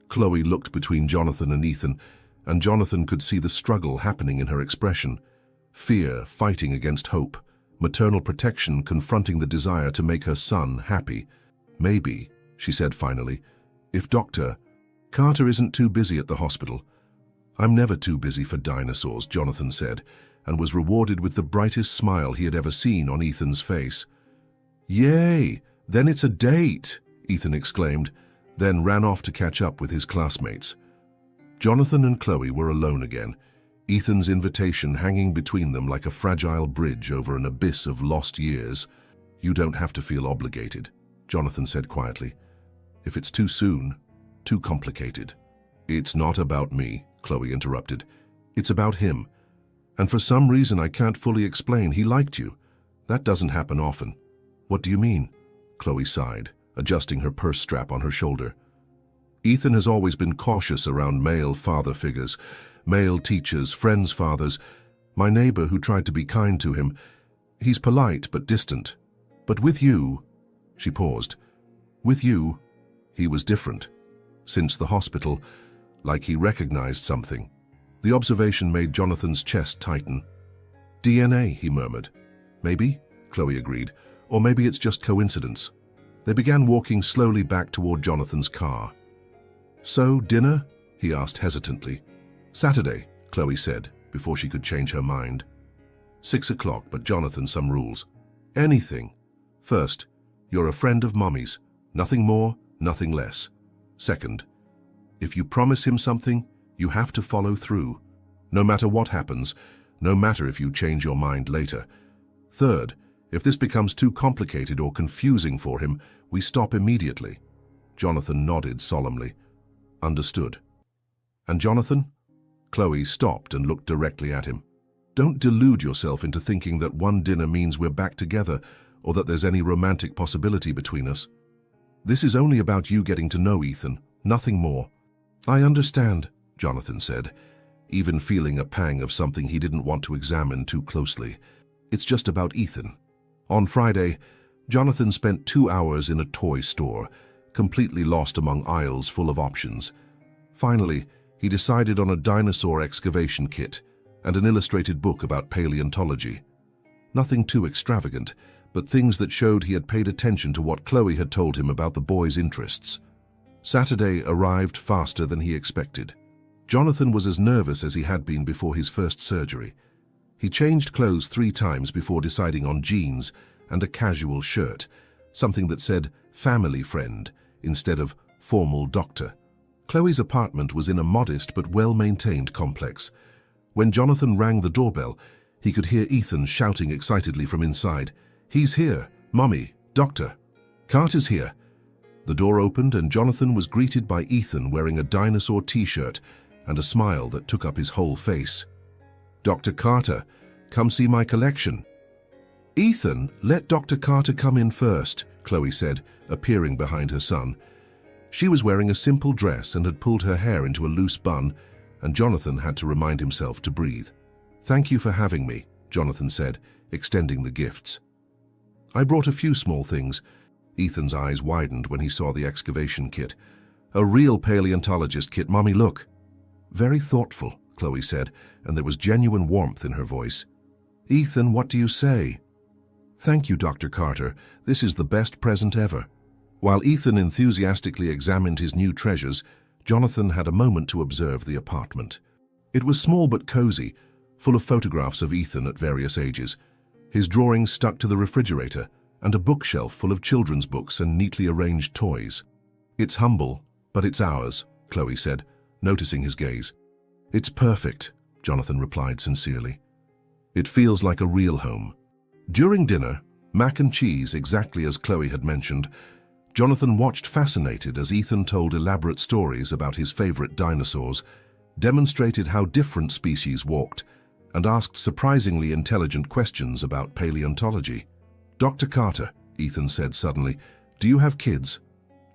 Chloe looked between Jonathan and Jonathan could see the struggle happening in her expression. Fear fighting against hope, maternal protection confronting the desire to make her son happy. "Maybe," she said finally, "if Dr. Carter isn't too busy at the hospital." "I'm never too busy for dinosaurs," Jonathan said, and was rewarded with the brightest smile he had ever seen on Ethan's face. "Yay! Then it's a date!" Ethan exclaimed, then ran off to catch up with his classmates. Jonathan and Chloe were alone again, Ethan's invitation hanging between them like a fragile bridge over an abyss of lost years. "You don't have to feel obligated," Jonathan said quietly. "If it's too soon, too complicated." "It's not about me," Chloe interrupted. "It's about him. And for some reason I can't fully explain, he liked you. That doesn't happen often." "What do you mean?" Chloe sighed, adjusting her purse strap on her shoulder. "Ethan has always been cautious around male father figures, male teachers, friends' fathers. My neighbor who tried to be kind to him, he's polite but distant. But with you," she paused, "with you, he was different. Since the hospital, like he recognized something." The observation made Jonathan's chest tighten. "DNA," he murmured. "Maybe," Chloe agreed, "or maybe it's just coincidence." They began walking slowly back toward Jonathan's car. "So, dinner?" he asked hesitantly. "Saturday," Chloe said, before she could change her mind. 6 o'clock, but Jonathan, some rules. Anything. First, you're a friend of Mommy's. Nothing more, nothing less. Second, if you promise him something, you have to follow through. No matter what happens, no matter if you change your mind later. Third, if this becomes too complicated or confusing for him, we stop immediately. Jonathan nodded solemnly. Understood. And Jonathan? Chloe stopped and looked directly at him. Don't delude yourself into thinking that one dinner means we're back together or that there's any romantic possibility between us. This is only about you getting to know Ethan, nothing more. I understand, Jonathan said, even feeling a pang of something he didn't want to examine too closely. It's just about Ethan. On Friday, Jonathan spent 2 hours in a toy store, completely lost among aisles full of options. Finally, he decided on a dinosaur excavation kit and an illustrated book about paleontology. Nothing too extravagant, but things that showed he had paid attention to what Chloe had told him about the boy's interests. Saturday arrived faster than he expected. Jonathan was as nervous as he had been before his first surgery. He changed clothes 3 times before deciding on jeans and a casual shirt, something that said family friend instead of formal doctor. Chloe's apartment was in a modest but well-maintained complex. When Jonathan rang the doorbell, he could hear Ethan shouting excitedly from inside, "He's here! Mommy! Doctor! Carter's here!" The door opened and Jonathan was greeted by Ethan wearing a dinosaur t-shirt and a smile that took up his whole face. "Dr. Carter, come see my collection." "Ethan, let Dr. Carter come in first," Chloe said, appearing behind her son. She was wearing a simple dress and had pulled her hair into a loose bun, and Jonathan had to remind himself to breathe. "Thank you for having me," Jonathan said, extending the gifts. "I brought a few small things." Ethan's eyes widened when he saw the excavation kit. "A real paleontologist kit, Mommy, look." "Very thoughtful," Chloe said, and there was genuine warmth in her voice. "Ethan, what do you say?" "Thank you, Dr. Carter. This is the best present ever." While Ethan enthusiastically examined his new treasures, Jonathan had a moment to observe the apartment. It was small but cozy, full of photographs of Ethan at various ages. His drawings stuck to the refrigerator, and a bookshelf full of children's books and neatly arranged toys. "It's humble, but it's ours," Chloe said, noticing his gaze. "It's perfect," Jonathan replied sincerely. "It feels like a real home." During dinner, mac and cheese, exactly as Chloe had mentioned, Jonathan watched fascinated as Ethan told elaborate stories about his favorite dinosaurs, demonstrated how different species walked, and asked surprisingly intelligent questions about paleontology. "Dr. Carter," Ethan said suddenly, "do you have kids?"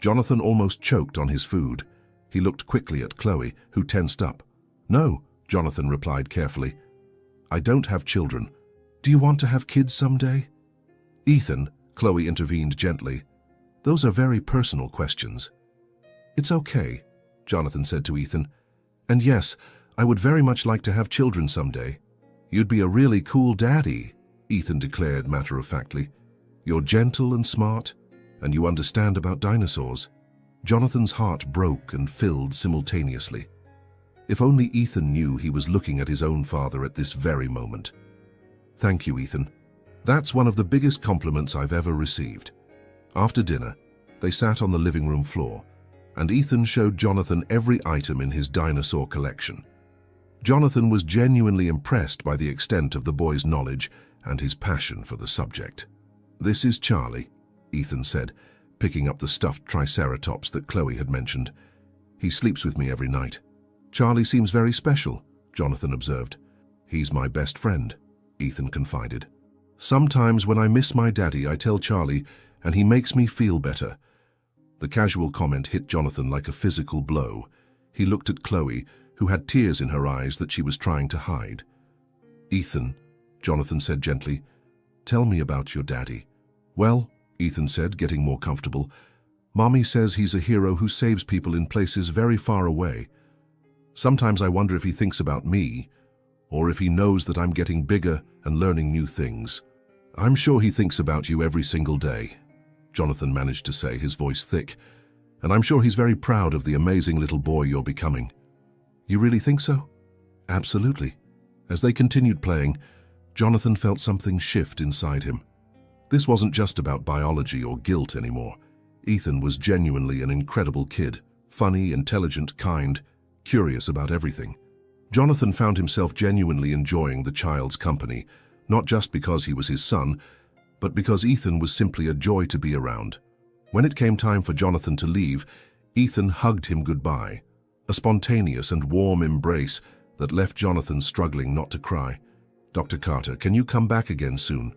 Jonathan almost choked on his food. He looked quickly at Chloe, who tensed up. "No," Jonathan replied carefully. "I don't have children. Do you want to have kids someday?" "Ethan," Chloe intervened gently, "those are very personal questions." "It's okay," Jonathan said to Ethan. "And yes, I would very much like to have children someday." "You'd be a really cool daddy," Ethan declared matter-of-factly. "You're gentle and smart, and you understand about dinosaurs." Jonathan's heart broke and filled simultaneously. If only Ethan knew he was looking at his own father at this very moment. "Thank you, Ethan. That's one of the biggest compliments I've ever received." After dinner, they sat on the living room floor, and Ethan showed Jonathan every item in his dinosaur collection. Jonathan was genuinely impressed by the extent of the boy's knowledge and his passion for the subject. "This is Charlie," Ethan said, picking up the stuffed triceratops that Chloe had mentioned. "He sleeps with me every night." "Charlie seems very special," Jonathan observed. "He's my best friend," Ethan confided. "Sometimes when I miss my daddy, I tell Charlie, and he makes me feel better." The casual comment hit Jonathan like a physical blow. He looked at Chloe, who had tears in her eyes that she was trying to hide. "Ethan," Jonathan said gently, "tell me about your daddy." "Well," Ethan said, getting more comfortable, "Mommy says he's a hero who saves people in places very far away. Sometimes I wonder if he thinks about me, or if he knows that I'm getting bigger and learning new things." "I'm sure he thinks about you every single day," Jonathan managed to say, his voice thick. "And I'm sure he's very proud of the amazing little boy you're becoming." "You really think so?" "Absolutely." As they continued playing, Jonathan felt something shift inside him. This wasn't just about biology or guilt anymore. Ethan was genuinely an incredible kid, funny, intelligent, kind, curious about everything. Jonathan found himself genuinely enjoying the child's company, not just because he was his son, but because Ethan was simply a joy to be around. When it came time for Jonathan to leave, Ethan hugged him goodbye, a spontaneous and warm embrace that left Jonathan struggling not to cry. "Dr. Carter, can you come back again soon?"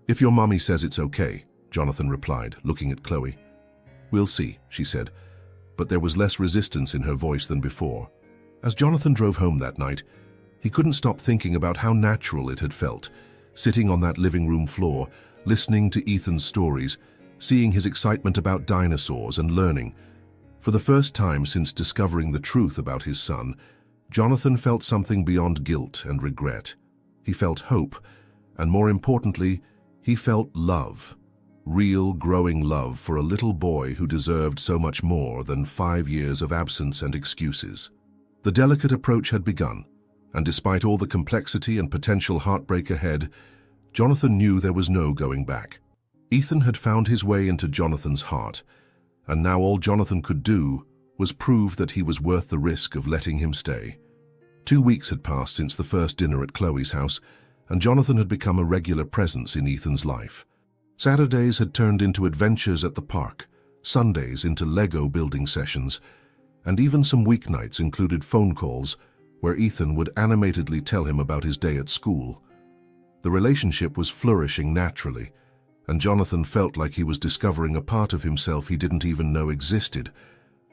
"If your mommy says it's okay," Jonathan replied, looking at Chloe. "We'll see," she said, but there was less resistance in her voice than before. As Jonathan drove home that night, he couldn't stop thinking about how natural it had felt, sitting on that living room floor, listening to Ethan's stories, seeing his excitement about dinosaurs and learning. For the first time since discovering the truth about his son, Jonathan felt something beyond guilt and regret. He felt hope, and more importantly, he felt love. Real, growing love for a little boy who deserved so much more than 5 years of absence and excuses. The delicate approach had begun, and despite all the complexity and potential heartbreak ahead, Jonathan knew there was no going back. Ethan had found his way into Jonathan's heart, and now all Jonathan could do was prove that he was worth the risk of letting him stay. 2 weeks had passed since the first dinner at Chloe's house, and Jonathan had become a regular presence in Ethan's life. Saturdays had turned into adventures at the park, Sundays into Lego building sessions, and even some weeknights included phone calls where Ethan would animatedly tell him about his day at school. The relationship was flourishing naturally, and Jonathan felt like he was discovering a part of himself he didn't even know existed.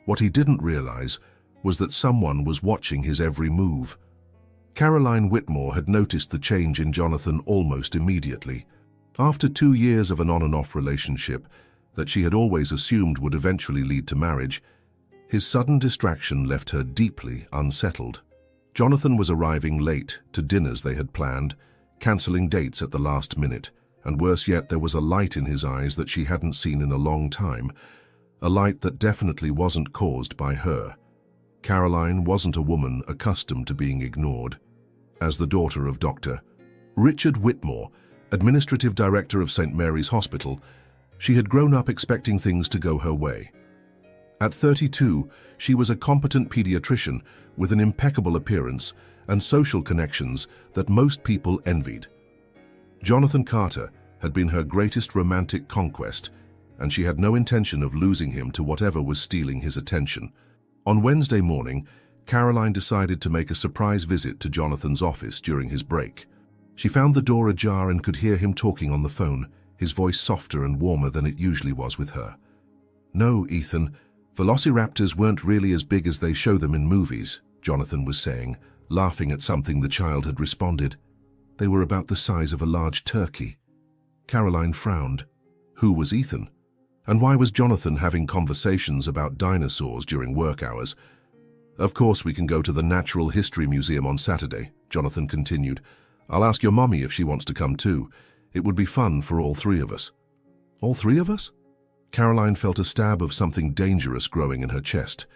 What he didn't realize was that someone was watching his every move. Caroline Whitmore had noticed the change in Jonathan almost immediately. After 2 years of an on-and-off relationship that she had always assumed would eventually lead to marriage, his sudden distraction left her deeply unsettled. Jonathan was arriving late to dinners they had planned, cancelling dates at the last minute, and worse yet, there was a light in his eyes that she hadn't seen in a long time, a light that definitely wasn't caused by her. Caroline wasn't a woman accustomed to being ignored. As the daughter of Dr. Richard Whitmore, administrative director of St. Mary's Hospital, she had grown up expecting things to go her way. At 32, she was a competent pediatrician with an impeccable appearance and social connections that most people envied. Jonathan Carter had been her greatest romantic conquest, and she had no intention of losing him to whatever was stealing his attention. On Wednesday morning, Caroline decided to make a surprise visit to Jonathan's office during his break. She found the door ajar and could hear him talking on the phone, his voice softer and warmer than it usually was with her. "No, Ethan, velociraptors weren't really as big as they show them in movies," Jonathan was saying, laughing at something the child had responded. "They were about the size of a large turkey." Caroline frowned. Who was Ethan? And why was Jonathan having conversations about dinosaurs during work hours? "Of course we can go to the Natural History Museum on Saturday," Jonathan continued. "I'll ask your mommy if she wants to come too. It would be fun for all 3 of us." "All 3 of us?" Caroline felt a stab of something dangerous growing in her chest.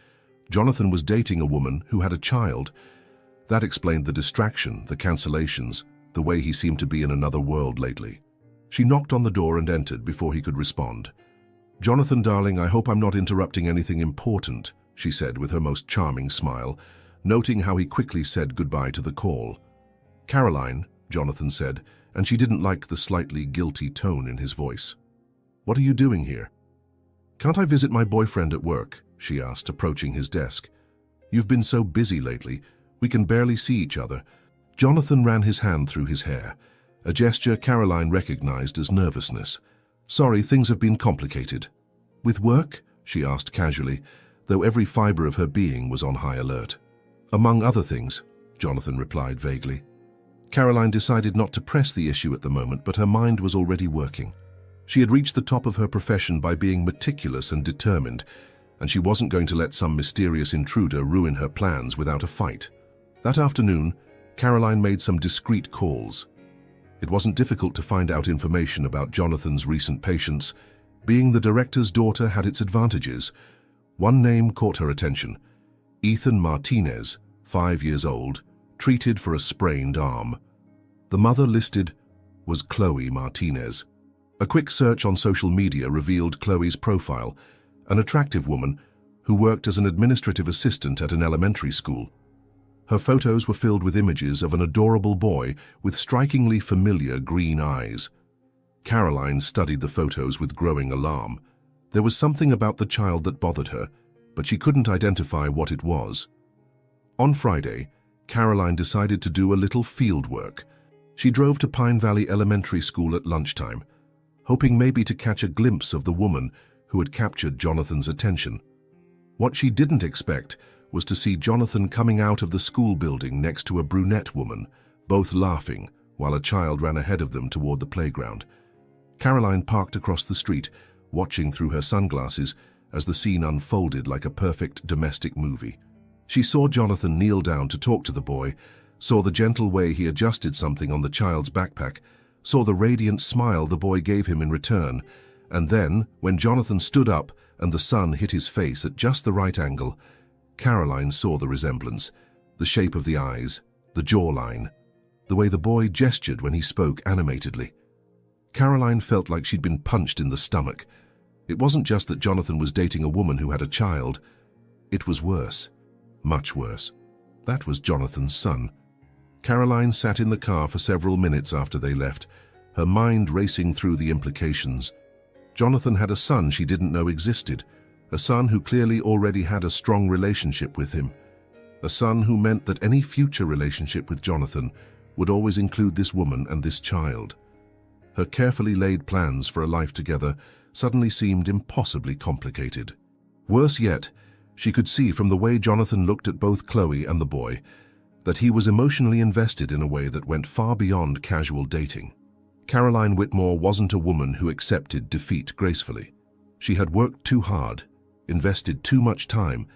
Jonathan was dating a woman who had a child. That explained the distraction, the cancellations, the way he seemed to be in another world lately. She knocked on the door and entered before he could respond. "Jonathan, darling, I hope I'm not interrupting anything important," she said with her most charming smile, noting how he quickly said goodbye to the call. "Caroline," Jonathan said, and she didn't like the slightly guilty tone in his voice. "What are you doing here?" "Can't I visit my boyfriend at work?" she asked, approaching his desk. "You've been so busy lately. We can barely see each other." Jonathan ran his hand through his hair, a gesture Caroline recognized as nervousness. "Sorry, things have been complicated." "With work?" she asked casually, though every fiber of her being was on high alert. "Among other things," Jonathan replied vaguely. Caroline decided not to press the issue at the moment, but her mind was already working. She had reached the top of her profession by being meticulous and determined, and she wasn't going to let some mysterious intruder ruin her plans without a fight. That afternoon, Caroline made some discreet calls. It wasn't difficult to find out information about Jonathan's recent patients. Being the director's daughter had its advantages. One name caught her attention: Ethan Martinez, 5 years old, treated for a sprained arm. The mother listed was Chloe Martinez. A quick search on social media revealed Chloe's profile, an attractive woman who worked as an administrative assistant at an elementary school. Her photos were filled with images of an adorable boy with strikingly familiar green eyes. Caroline studied the photos with growing alarm. There was something about the child that bothered her, but she couldn't identify what it was. On Friday, Caroline decided to do a little field work. She drove to Pine Valley Elementary School at lunchtime, hoping maybe to catch a glimpse of the woman who had captured Jonathan's attention. What she didn't expect was to see Jonathan coming out of the school building next to a brunette woman, both laughing, while a child ran ahead of them toward the playground. Caroline parked across the street, watching through her sunglasses as the scene unfolded like a perfect domestic movie. She saw Jonathan kneel down to talk to the boy, saw the gentle way he adjusted something on the child's backpack, saw the radiant smile the boy gave him in return, and then, when Jonathan stood up and the sun hit his face at just the right angle, Caroline saw the resemblance, the shape of the eyes, the jawline, the way the boy gestured when he spoke animatedly. Caroline felt like she'd been punched in the stomach. It wasn't just that Jonathan was dating a woman who had a child. It was worse. Much worse. That was Jonathan's son. Caroline sat in the car for several minutes after they left, her mind racing through the implications. Jonathan had a son she didn't know existed, a son who clearly already had a strong relationship with him, a son who meant that any future relationship with Jonathan would always include this woman and this child. Her carefully laid plans for a life together suddenly seemed impossibly complicated. Worse yet, she could see from the way Jonathan looked at both Chloe and the boy that he was emotionally invested in a way that went far beyond casual dating. Caroline Whitmore wasn't a woman who accepted defeat gracefully. She had worked too hard, invested too much time,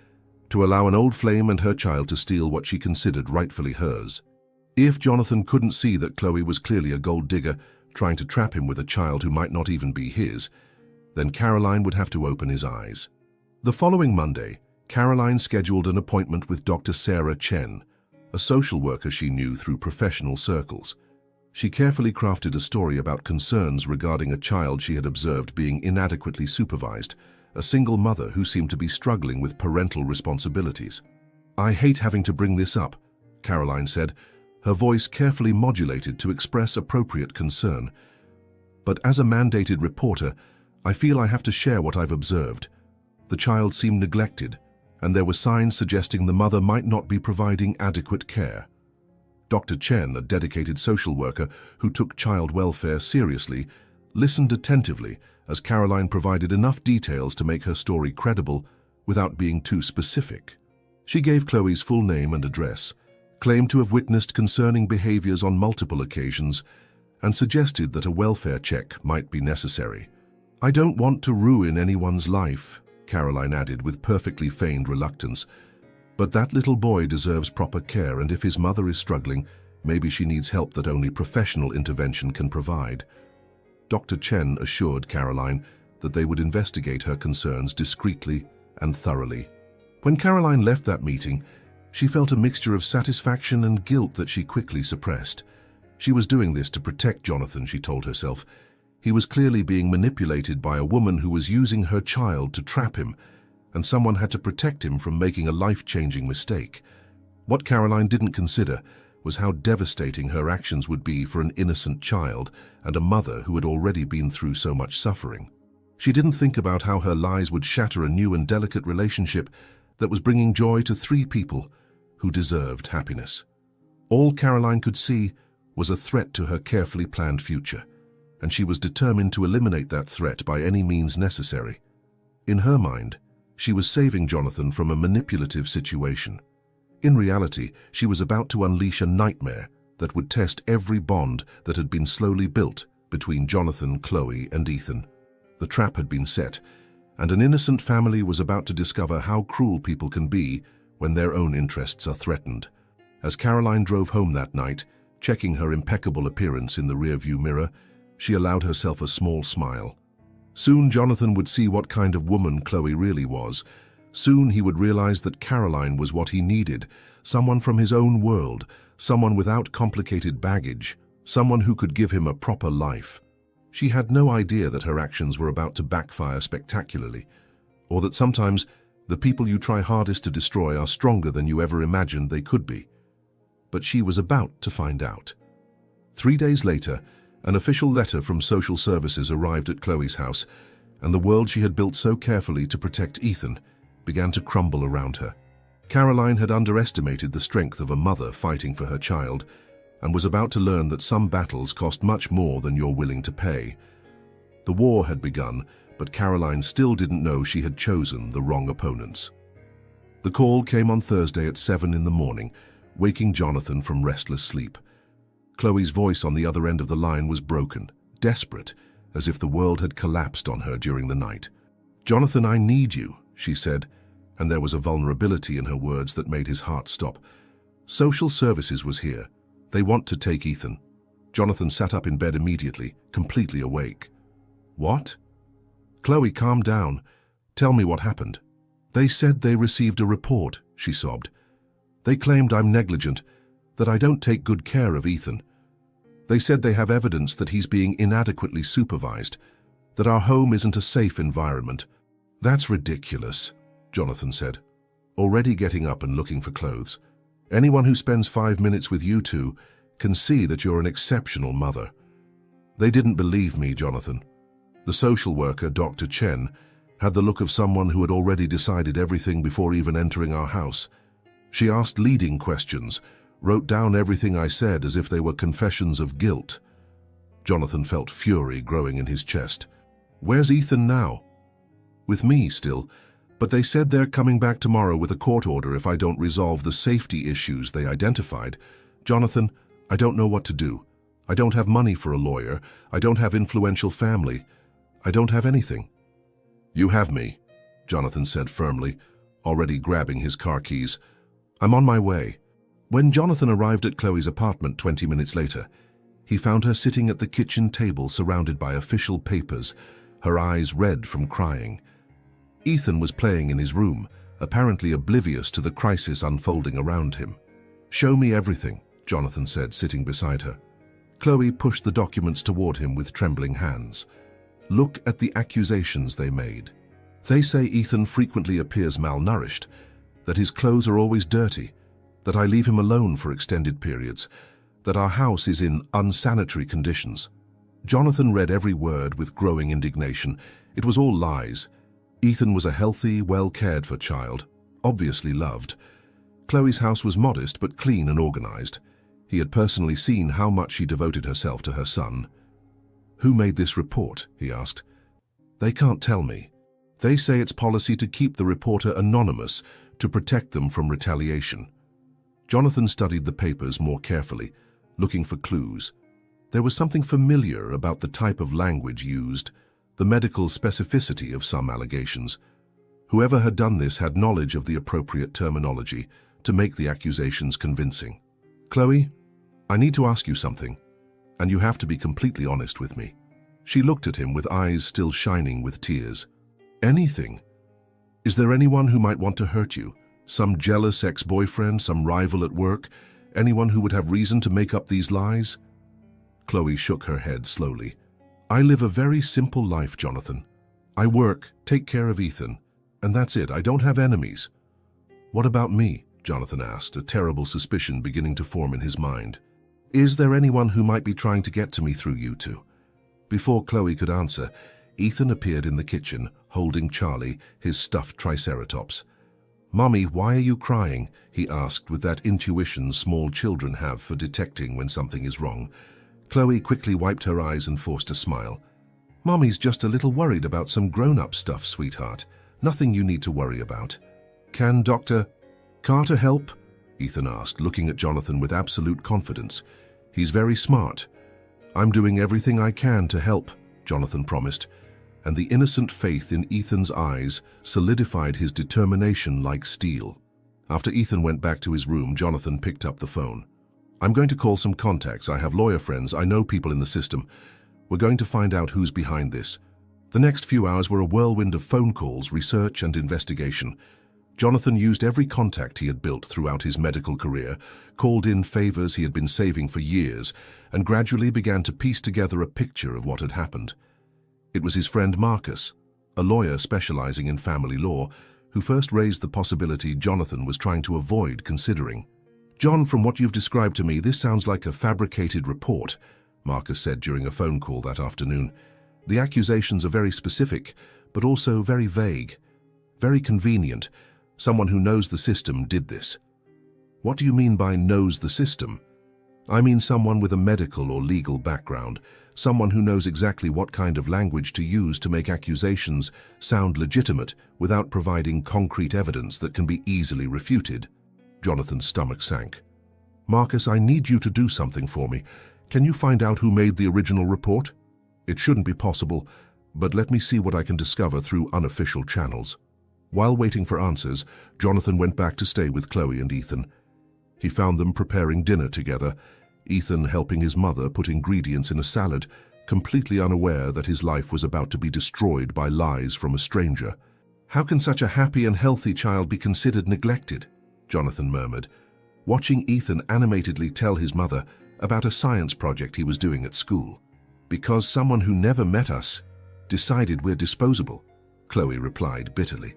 to allow an old flame and her child to steal what she considered rightfully hers. If Jonathan couldn't see that Chloe was clearly a gold digger trying to trap him with a child who might not even be his, then Caroline would have to open his eyes. The following Monday, Caroline scheduled an appointment with Dr. Sarah Chen, a social worker she knew through professional circles. She carefully crafted a story about concerns regarding a child she had observed being inadequately supervised, a single mother who seemed to be struggling with parental responsibilities. "I hate having to bring this up," Caroline said, her voice carefully modulated to express appropriate concern. "But as a mandated reporter, I feel I have to share what I've observed. The child seemed neglected, and there were signs suggesting the mother might not be providing adequate care." Dr. Chen, a dedicated social worker who took child welfare seriously, listened attentively as Caroline provided enough details to make her story credible without being too specific. She gave Chloe's full name and address, claimed to have witnessed concerning behaviors on multiple occasions, and suggested that a welfare check might be necessary. "I don't want to ruin anyone's life," Caroline added with perfectly feigned reluctance, "but that little boy deserves proper care, and if his mother is struggling, maybe she needs help that only professional intervention can provide." Dr. Chen assured Caroline that they would investigate her concerns discreetly and thoroughly. When Caroline left that meeting, she felt a mixture of satisfaction and guilt that she quickly suppressed. She was doing this to protect Jonathan, she told herself. He was clearly being manipulated by a woman who was using her child to trap him, and someone had to protect him from making a life-changing mistake. What Caroline didn't consider was how devastating her actions would be for an innocent child and a mother who had already been through so much suffering. She didn't think about how her lies would shatter a new and delicate relationship that was bringing joy to 3 people who deserved happiness. All Caroline could see was a threat to her carefully planned future, and she was determined to eliminate that threat by any means necessary. In her mind, she was saving Jonathan from a manipulative situation. In reality, she was about to unleash a nightmare that would test every bond that had been slowly built between Jonathan, Chloe, and Ethan. The trap had been set, and an innocent family was about to discover how cruel people can be when their own interests are threatened. As Caroline drove home that night, checking her impeccable appearance in the rearview mirror, she allowed herself a small smile. Soon Jonathan would see what kind of woman Chloe really was. Soon he would realize that Caroline was what he needed, someone from his own world, someone without complicated baggage, someone who could give him a proper life. She had no idea that her actions were about to backfire spectacularly, or that sometimes the people you try hardest to destroy are stronger than you ever imagined they could be. But she was about to find out. 3 days later, an official letter from social services arrived at Chloe's house, and the world she had built so carefully to protect Ethan began to crumble around her. Caroline had underestimated the strength of a mother fighting for her child, and was about to learn that some battles cost much more than you're willing to pay. The war had begun, but Caroline still didn't know she had chosen the wrong opponents. The call came on Thursday at 7 in the morning, waking Jonathan from restless sleep. Chloe's voice on the other end of the line was broken, desperate, as if the world had collapsed on her during the night. "Jonathan, I need you," she said, and there was a vulnerability in her words that made his heart stop. "Social services was here. They want to take Ethan." Jonathan sat up in bed immediately, completely awake. "What?" "Chloe, calm down. Tell me what happened." "They said they received a report," she sobbed. "They claimed I'm negligent, that I don't take good care of Ethan. They said they have evidence that he's being inadequately supervised, that our home isn't a safe environment." "That's ridiculous," Jonathan said, already getting up and looking for clothes. "Anyone who spends 5 minutes with you two can see that you're an exceptional mother." "They didn't believe me, Jonathan." The social worker, Dr. Chen, had the look of someone who had already decided everything before even entering our house. She asked leading questions, wrote down everything I said as if they were confessions of guilt. Jonathan felt fury growing in his chest. "Where's Ethan now?" "With me still, but they said they're coming back tomorrow with a court order if I don't resolve the safety issues they identified. Jonathan, I don't know what to do. I don't have money for a lawyer. I don't have influential family. I don't have anything." "You have me," Jonathan said firmly, already grabbing his car keys. "I'm on my way." When Jonathan arrived at Chloe's apartment 20 minutes later, he found her sitting at the kitchen table surrounded by official papers, her eyes red from crying. Ethan was playing in his room, apparently oblivious to the crisis unfolding around him. "Show me everything," Jonathan said, sitting beside her. Chloe pushed the documents toward him with trembling hands. "Look at the accusations they made. They say Ethan frequently appears malnourished, that his clothes are always dirty, that I leave him alone for extended periods, that our house is in unsanitary conditions." Jonathan read every word with growing indignation. It was all lies. Ethan was a healthy, well-cared-for child, obviously loved. Chloe's house was modest but clean and organized. He had personally seen how much she devoted herself to her son. "Who made this report?" he asked. "They can't tell me. They say it's policy to keep the reporter anonymous to protect them from retaliation." Jonathan studied the papers more carefully, looking for clues. There was something familiar about the type of language used, the medical specificity of some allegations. Whoever had done this had knowledge of the appropriate terminology to make the accusations convincing. "Chloe, I need to ask you something, and you have to be completely honest with me." She looked at him with eyes still shining with tears. "Anything? Is there anyone who might want to hurt you? Some jealous ex-boyfriend, some rival at work, anyone who would have reason to make up these lies?" Chloe shook her head slowly. "I live a very simple life, Jonathan. I work, take care of Ethan, and that's it. I don't have enemies." "What about me?" Jonathan asked, a terrible suspicion beginning to form in his mind. "Is there anyone who might be trying to get to me through you two?" Before Chloe could answer, Ethan appeared in the kitchen, holding Charlie, his stuffed triceratops. "Mommy, why are you crying?" he asked with that intuition small children have for detecting when something is wrong. Chloe quickly wiped her eyes and forced a smile. "Mommy's just a little worried about some grown-up stuff, sweetheart. Nothing you need to worry about." "Can Dr. Carter help?" Ethan asked, looking at Jonathan with absolute confidence. "He's very smart." "I'm doing everything I can to help," Jonathan promised, and the innocent faith in Ethan's eyes solidified his determination like steel. After Ethan went back to his room, Jonathan picked up the phone. "I'm going to call some contacts. I have lawyer friends. I know people in the system. We're going to find out who's behind this." The next few hours were a whirlwind of phone calls, research, and investigation. Jonathan used every contact he had built throughout his medical career, called in favors he had been saving for years, and gradually began to piece together a picture of what had happened. It was his friend Marcus, a lawyer specializing in family law, who first raised the possibility Jonathan was trying to avoid considering. "John, from what you've described to me, this sounds like a fabricated report," Marcus said during a phone call that afternoon. "The accusations are very specific, but also very vague. Very convenient. Someone who knows the system did this." "What do you mean by knows the system?" "I mean someone with a medical or legal background, someone who knows exactly what kind of language to use to make accusations sound legitimate without providing concrete evidence that can be easily refuted." Jonathan's stomach sank. "Marcus, I need you to do something for me. Can you find out who made the original report? It shouldn't be possible, but let me see what I can discover through unofficial channels." While waiting for answers, Jonathan went back to stay with Chloe and Ethan. He found them preparing dinner together, Ethan helping his mother put ingredients in a salad, completely unaware that his life was about to be destroyed by lies from a stranger. "How can such a happy and healthy child be considered neglected?" Jonathan murmured, watching Ethan animatedly tell his mother about a science project he was doing at school. "Because someone who never met us decided we're disposable," Chloe replied bitterly.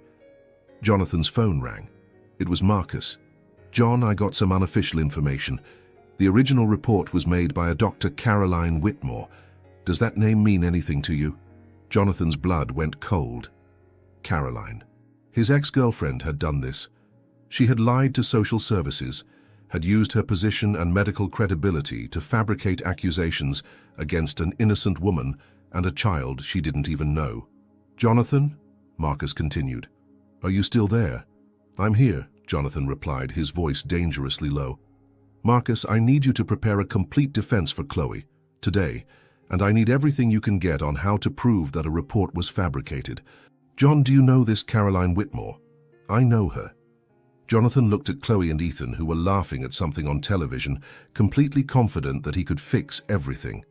Jonathan's phone rang. It was Marcus. "John, I got some unofficial information. The original report was made by a Dr. Caroline Whitmore. Does that name mean anything to you?" Jonathan's blood went cold. Caroline. His ex-girlfriend had done this. She had lied to social services, had used her position and medical credibility to fabricate accusations against an innocent woman and a child she didn't even know. "Jonathan?" Marcus continued. "Are you still there?" "I'm here," Jonathan replied, his voice dangerously low. "Marcus, I need you to prepare a complete defense for Chloe, today, and I need everything you can get on how to prove that a report was fabricated. John, do you know this Caroline Whitmore?" "I know her." Jonathan looked at Chloe and Ethan, who were laughing at something on television, completely confident that he could fix everything.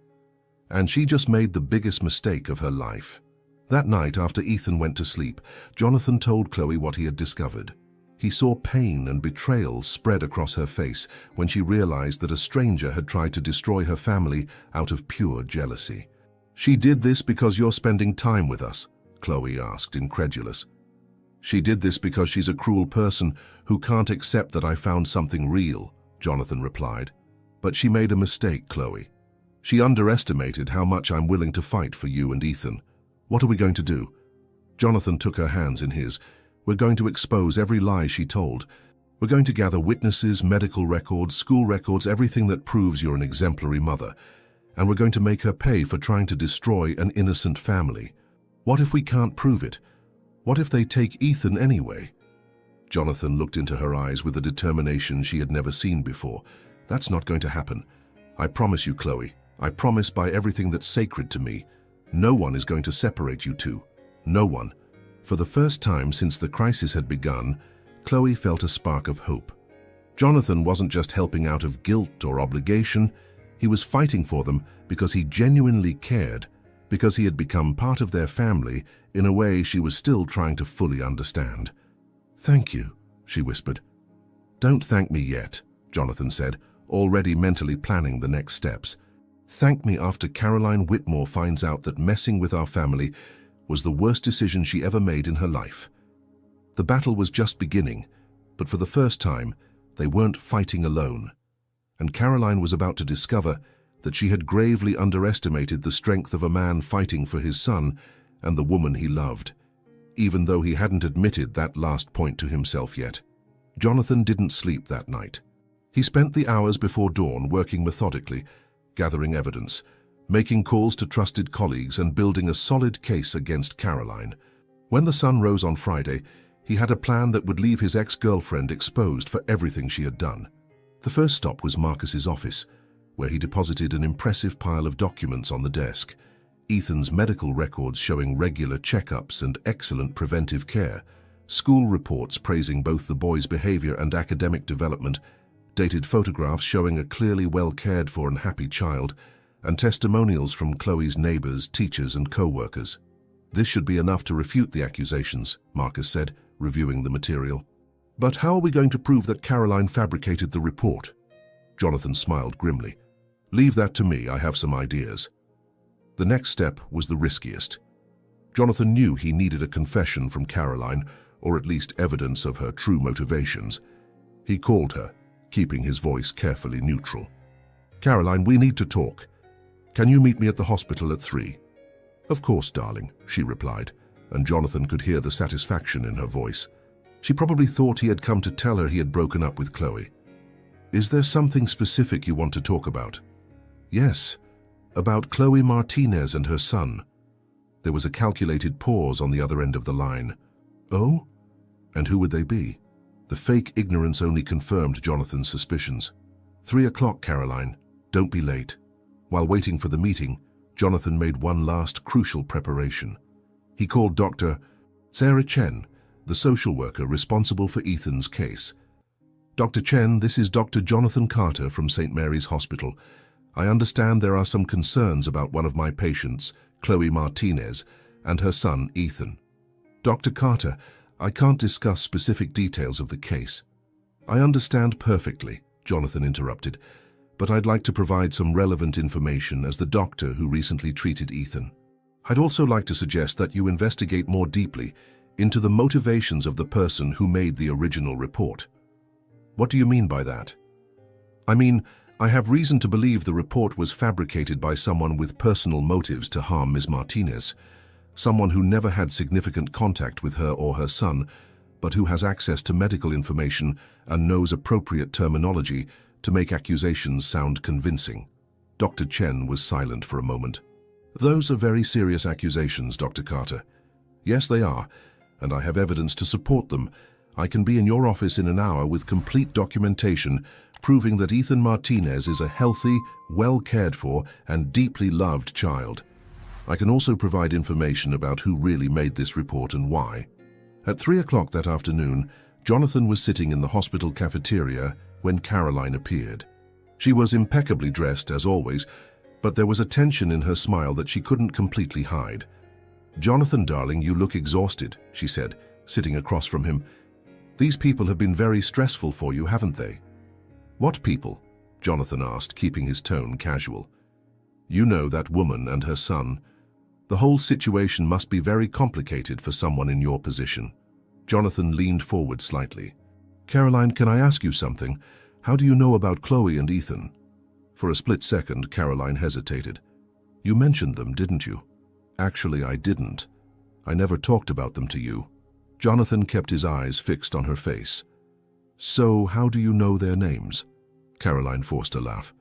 And she just made the biggest mistake of her life. That night, after Ethan went to sleep, Jonathan told Chloe what he had discovered. He saw pain and betrayal spread across her face when she realized that a stranger had tried to destroy her family out of pure jealousy. "She did this because you're spending time with us?" Chloe asked, incredulous. "She did this because she's a cruel person who can't accept that I found something real," Jonathan replied. "But she made a mistake, Chloe. She underestimated how much I'm willing to fight for you and Ethan. What are we going to do?" Jonathan took her hands in his. "We're going to expose every lie she told. We're going to gather witnesses, medical records, school records, everything that proves you're an exemplary mother. And we're going to make her pay for trying to destroy an innocent family. What if we can't prove it? What if they take Ethan anyway?" Jonathan looked into her eyes with a determination she had never seen before. "That's not going to happen. I promise you, Chloe. I promise by everything that's sacred to me. No one is going to separate you two. No one." For the first time since the crisis had begun, Chloe felt a spark of hope. Jonathan wasn't just helping out of guilt or obligation. He was fighting for them because he genuinely cared, because he had become part of their family in a way she was still trying to fully understand. "Thank you," she whispered. "Don't thank me yet," Jonathan said, already mentally planning the next steps. "Thank me after Caroline Whitmore finds out that messing with our family was the worst decision she ever made in her life." The battle was just beginning, but for the first time, they weren't fighting alone. And Caroline was about to discover that she had gravely underestimated the strength of a man fighting for his son and the woman he loved, even though he hadn't admitted that last point to himself yet. Jonathan didn't sleep that night. He spent the hours before dawn working methodically, gathering evidence, making calls to trusted colleagues and building a solid case against Caroline. When the sun rose on Friday, he had a plan that would leave his ex-girlfriend exposed for everything she had done. The first stop was Marcus's office, where he deposited an impressive pile of documents on the desk. Ethan's medical records showing regular checkups and excellent preventive care, school reports praising both the boy's behavior and academic development, dated photographs showing a clearly well-cared-for and happy child, and testimonials from Chloe's neighbors, teachers, and co-workers. "This should be enough to refute the accusations," Marcus said, reviewing the material. But how are we going to prove that Caroline fabricated the report? Jonathan smiled grimly. Leave that to me, I have some ideas. The next step was the riskiest. Jonathan knew he needed a confession from Caroline, or at least evidence of her true motivations. He called her, keeping his voice carefully neutral. Caroline, we need to talk. Can you meet me at the hospital at 3? Of course, darling, she replied, and Jonathan could hear the satisfaction in her voice. She probably thought he had come to tell her he had broken up with Chloe. Is there something specific you want to talk about? Yes, about Chloe Martinez and her son. There was a calculated pause on the other end of the line. Oh? And who would they be? The fake ignorance only confirmed Jonathan's suspicions. 3 o'clock, Caroline. Don't be late. While waiting for the meeting, Jonathan made one last crucial preparation. He called Dr. Sarah Chen, the social worker responsible for Ethan's case. Dr. Chen, this is Dr. Jonathan Carter from St. Mary's Hospital. I understand there are some concerns about one of my patients, Chloe Martinez, and her son, Ethan. Dr. Carter, I can't discuss specific details of the case. I understand perfectly, Jonathan interrupted, but I'd like to provide some relevant information as the doctor who recently treated Ethan. I'd also like to suggest that you investigate more deeply into the motivations of the person who made the original report. What do you mean by that? I mean, I have reason to believe the report was fabricated by someone with personal motives to harm Ms. Martinez, someone who never had significant contact with her or her son, but who has access to medical information and knows appropriate terminology to make accusations sound convincing. Dr. Chen was silent for a moment. Those are very serious accusations, Dr. Carter. Yes, they are, and I have evidence to support them. I can be in your office in an hour with complete documentation proving that Ethan Martinez is a healthy, well-cared-for, and deeply loved child. I can also provide information about who really made this report and why. At 3 o'clock that afternoon, Jonathan was sitting in the hospital cafeteria when Caroline appeared. She was impeccably dressed, as always, but there was a tension in her smile that she couldn't completely hide. Jonathan, darling, you look exhausted, she said, sitting across from him. These people have been very stressful for you, haven't they? What people? Jonathan asked, keeping his tone casual. You know, that woman and her son. The whole situation must be very complicated for someone in your position. Jonathan leaned forward slightly. Caroline, can I ask you something? How do you know about Chloe and Ethan? For a split second, Caroline hesitated. You mentioned them, didn't you? Actually, I didn't. I never talked about them to you. Jonathan kept his eyes fixed on her face. So, how do you know their names? Caroline forced a laugh.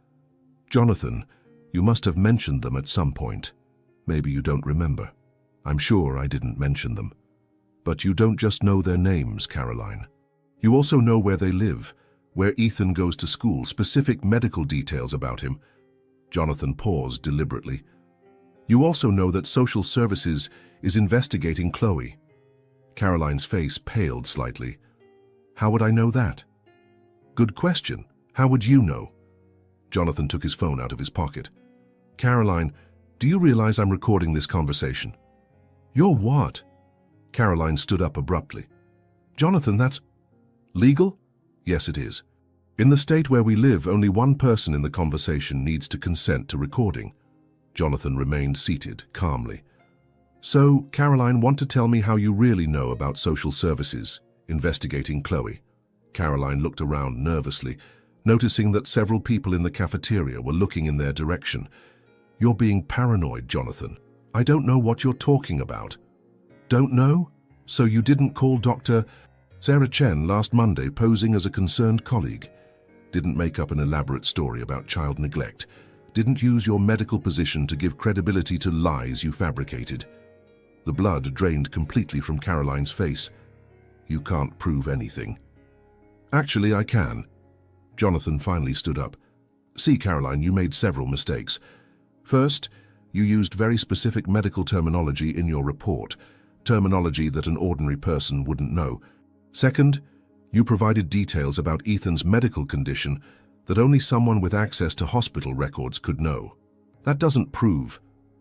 Jonathan, you must have mentioned them at some point. Maybe you don't remember. I'm sure I didn't mention them. But you don't just know their names, Caroline. You also know where they live, where Ethan goes to school, specific medical details about him. Jonathan paused deliberately. You also know that social services is investigating Chloe. Caroline's face paled slightly. How would I know that? Good question. How would you know? Jonathan took his phone out of his pocket. Caroline, do you realize I'm recording this conversation? You're what? Caroline stood up abruptly. Jonathan, that's legal? Yes, it is. In the state where we live, only one person in the conversation needs to consent to recording. Jonathan remained seated, calmly. So, Caroline, want to tell me how you really know about social services investigating Chloe? Caroline looked around nervously, noticing that several people in the cafeteria were looking in their direction. You're being paranoid, Jonathan. I don't know what you're talking about. Don't know? So you didn't call Dr. Sarah Chen last Monday posing as a concerned colleague? Didn't make up an elaborate story about child neglect? Didn't use your medical position to give credibility to lies you fabricated? The blood drained completely from Caroline's face. You can't prove anything. Actually, I can. Jonathan finally stood up. See, Caroline, you made several mistakes. First, you used very specific medical terminology in your report, terminology that an ordinary person wouldn't know. Second, you provided details about Ethan's medical condition that only someone with access to hospital records could know. That doesn't prove.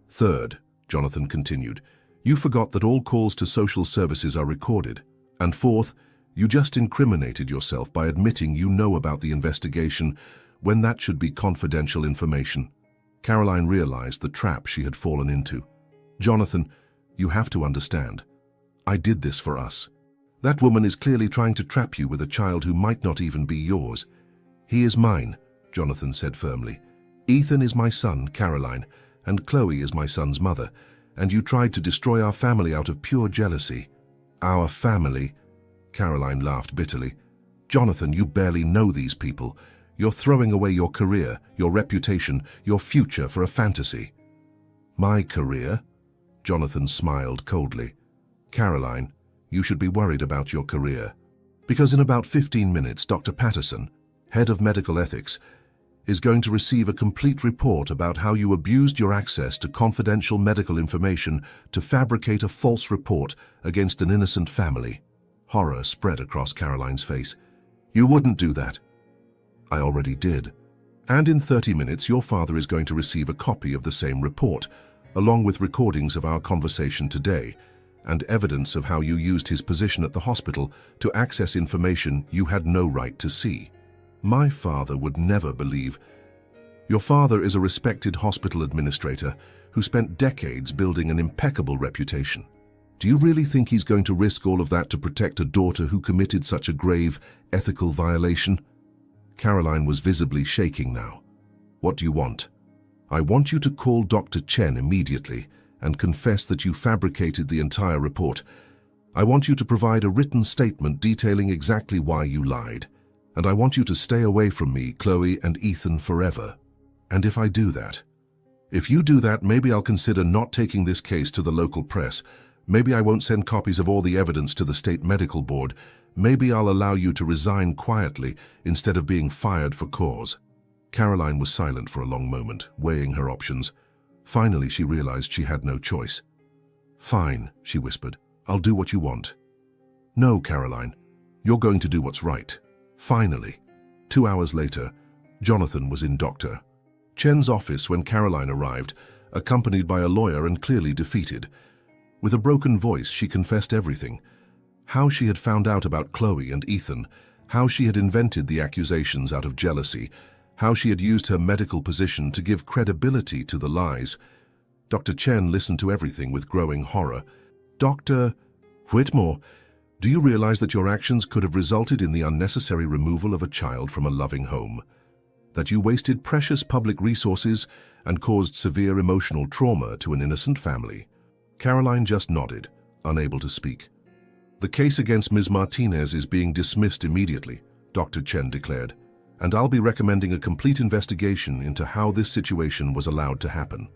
Third, Jonathan continued, you forgot that all calls to social services are recorded. And fourth, You just incriminated yourself by admitting you know about the investigation when that should be confidential information. Caroline realized the trap she had fallen into. Jonathan, you have to understand. I did this for us. That woman is clearly trying to trap you with a child who might not even be yours. He is mine, Jonathan said firmly. Ethan is my son, Caroline, and Chloe is my son's mother, and you tried to destroy our family out of pure jealousy. Our family? Caroline laughed bitterly. Jonathan, you barely know these people. You're throwing away your career, your reputation, your future for a fantasy. My career? Jonathan smiled coldly. Caroline, you should be worried about your career. Because in about 15 minutes, Dr. Patterson, head of medical ethics, is going to receive a complete report about how you abused your access to confidential medical information to fabricate a false report against an innocent family. Horror spread across Caroline's face. You wouldn't do that. I already did. And in 30 minutes, your father is going to receive a copy of the same report, along with recordings of our conversation today, and evidence of how you used his position at the hospital to access information you had no right to see. My father would never believe. Your father is a respected hospital administrator who spent decades building an impeccable reputation. Do you really think he's going to risk all of that to protect a daughter who committed such a grave ethical violation? Caroline was visibly shaking now. What do you want? I want you to call Dr. Chen immediately and confess that you fabricated the entire report. I want you to provide a written statement detailing exactly why you lied. And I want you to stay away from me, Chloe and Ethan, forever. And if I do that, if you do that, maybe I'll consider not taking this case to the local press. Maybe I won't send copies of all the evidence to the state medical board. Maybe I'll allow you to resign quietly instead of being fired for cause. Caroline was silent for a long moment, weighing her options. Finally, she realized she had no choice. Fine, she whispered. I'll do what you want. No, Caroline. You're going to do what's right. Finally, 2 hours later, Jonathan was in Dr. Chen's office when Caroline arrived, accompanied by a lawyer and clearly defeated. With a broken voice, she confessed everything. How she had found out about Chloe and Ethan, how she had invented the accusations out of jealousy, how she had used her medical position to give credibility to the lies. Dr. Chen listened to everything with growing horror. Dr. Whitmore, do you realize that your actions could have resulted in the unnecessary removal of a child from a loving home? That you wasted precious public resources and caused severe emotional trauma to an innocent family? Caroline just nodded, unable to speak. The case against Ms. Martinez is being dismissed immediately, Dr. Chen declared, and I'll be recommending a complete investigation into how this situation was allowed to happen.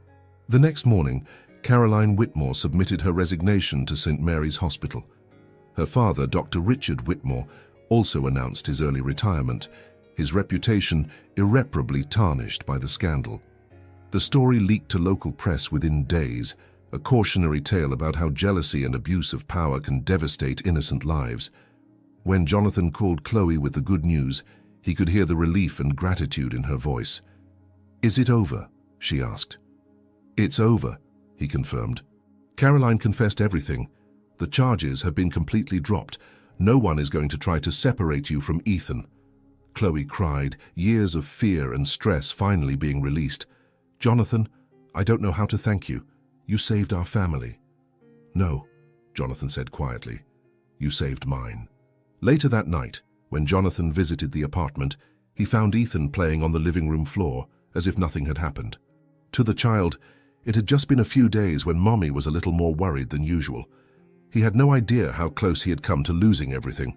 The next morning, Caroline Whitmore submitted her resignation to St. Mary's Hospital. Her father, Dr. Richard Whitmore, also announced his early retirement, his reputation irreparably tarnished by the scandal. The story leaked to local press within days, a cautionary tale about how jealousy and abuse of power can devastate innocent lives. When Jonathan called Chloe with the good news, he could hear the relief and gratitude in her voice. "Is it over?" she asked. "It's over," he confirmed. Caroline confessed everything. The charges have been completely dropped. No one is going to try to separate you from Ethan. Chloe cried, years of fear and stress finally being released. "Jonathan, I don't know how to thank you. You saved our family." "No," Jonathan said quietly. "You saved mine." Later that night, when Jonathan visited the apartment, he found Ethan playing on the living room floor, as if nothing had happened. To the child, it had just been a few days when Mommy was a little more worried than usual. He had no idea how close he had come to losing everything.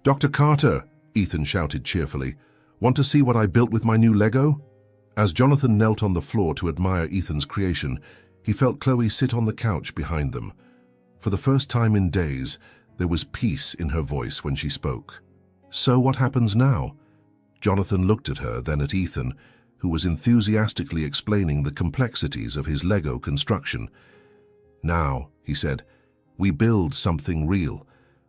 "Dr. Carter," Ethan shouted cheerfully, "want to see what I built with my new Lego?" As Jonathan knelt on the floor to admire Ethan's creation, he felt Chloe sit on the couch behind them. For the first time in days, there was peace in her voice when she spoke. "So what happens now?" Jonathan looked at her, then at Ethan, who was enthusiastically explaining the complexities of his Lego construction. "Now," he said, "we build something real,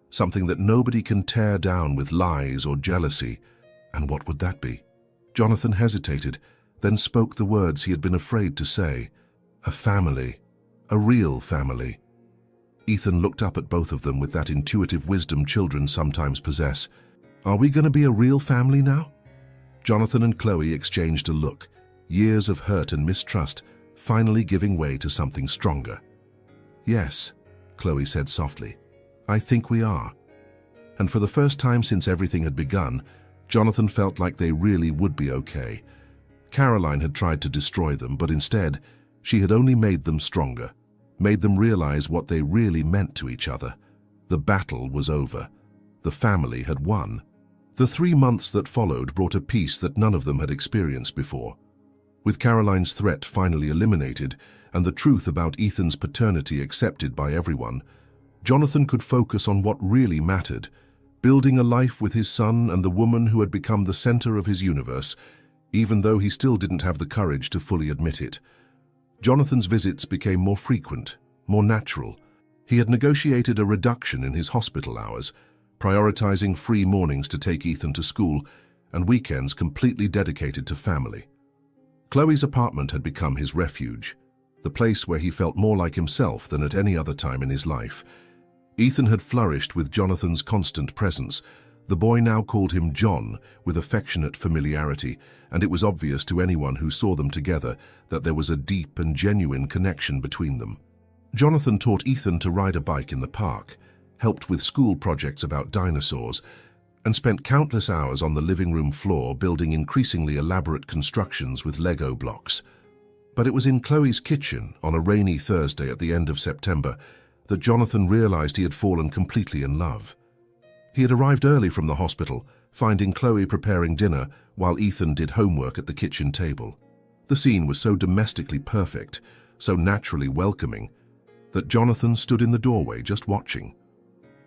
something that nobody can tear down with lies or jealousy." And what would that be? Jonathan hesitated, then spoke the words he had been afraid to say. A family. A real family. Ethan looked up at both of them with that intuitive wisdom children sometimes possess. "Are we going to be a real family now?" Jonathan and Chloe exchanged a look, years of hurt and mistrust finally giving way to something stronger. "Yes," Chloe said softly, "I think we are." And for the first time since everything had begun, Jonathan felt like they really would be okay. Caroline had tried to destroy them, but instead, she had only made them stronger, made them realize what they really meant to each other. The battle was over. The family had won. The 3 months that followed brought a peace that none of them had experienced before. With Caroline's threat finally eliminated and the truth about Ethan's paternity accepted by everyone, Jonathan could focus on what really mattered, building a life with his son and the woman who had become the center of his universe, even though he still didn't have the courage to fully admit it. Jonathan's visits became more frequent, more natural. He had negotiated a reduction in his hospital hours, prioritizing free mornings to take Ethan to school and weekends completely dedicated to family. Chloe's apartment had become his refuge, the place where he felt more like himself than at any other time in his life. Ethan had flourished with Jonathan's constant presence. The boy now called him John with affectionate familiarity, and it was obvious to anyone who saw them together that there was a deep and genuine connection between them. Jonathan taught Ethan to ride a bike in the park, helped with school projects about dinosaurs, and spent countless hours on the living room floor building increasingly elaborate constructions with Lego blocks. But it was in Chloe's kitchen on a rainy Thursday at the end of September that Jonathan realized he had fallen completely in love. He had arrived early from the hospital, finding Chloe preparing dinner while Ethan did homework at the kitchen table. The scene was so domestically perfect, so naturally welcoming, that Jonathan stood in the doorway just watching.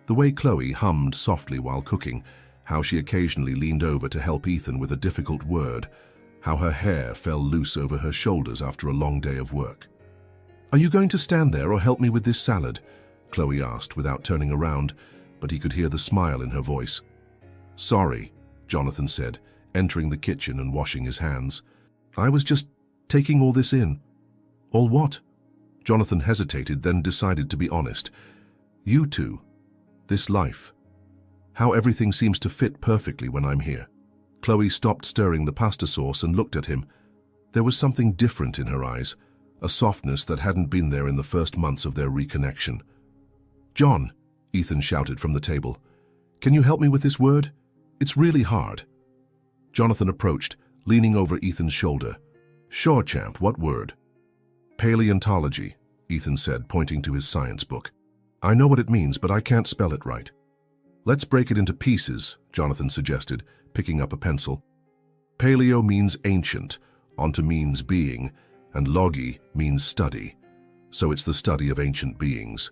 The way Chloe hummed softly while cooking, how she occasionally leaned over to help Ethan with a difficult word, how her hair fell loose over her shoulders after a long day of work. "Are you going to stand there or help me with this salad?" Chloe asked without turning around, but he could hear the smile in her voice. "Sorry," Jonathan said, entering the kitchen and washing his hands. "I was just taking all this in." "All what?" Jonathan hesitated, then decided to be honest. "You two. This life. How everything seems to fit perfectly when I'm here." Chloe stopped stirring the pasta sauce and looked at him. There was something different in her eyes, a softness that hadn't been there in the first months of their reconnection. "John," Ethan shouted from the table, "can you help me with this word? It's really hard." Jonathan approached, leaning over Ethan's shoulder. "Sure, champ, what word?" "Paleontology," Ethan said, pointing to his science book. "I know what it means, but I can't spell it right." "Let's break it into pieces," Jonathan suggested, picking up a pencil. "Paleo means ancient, onto means being, and logi means study. So it's the study of ancient beings."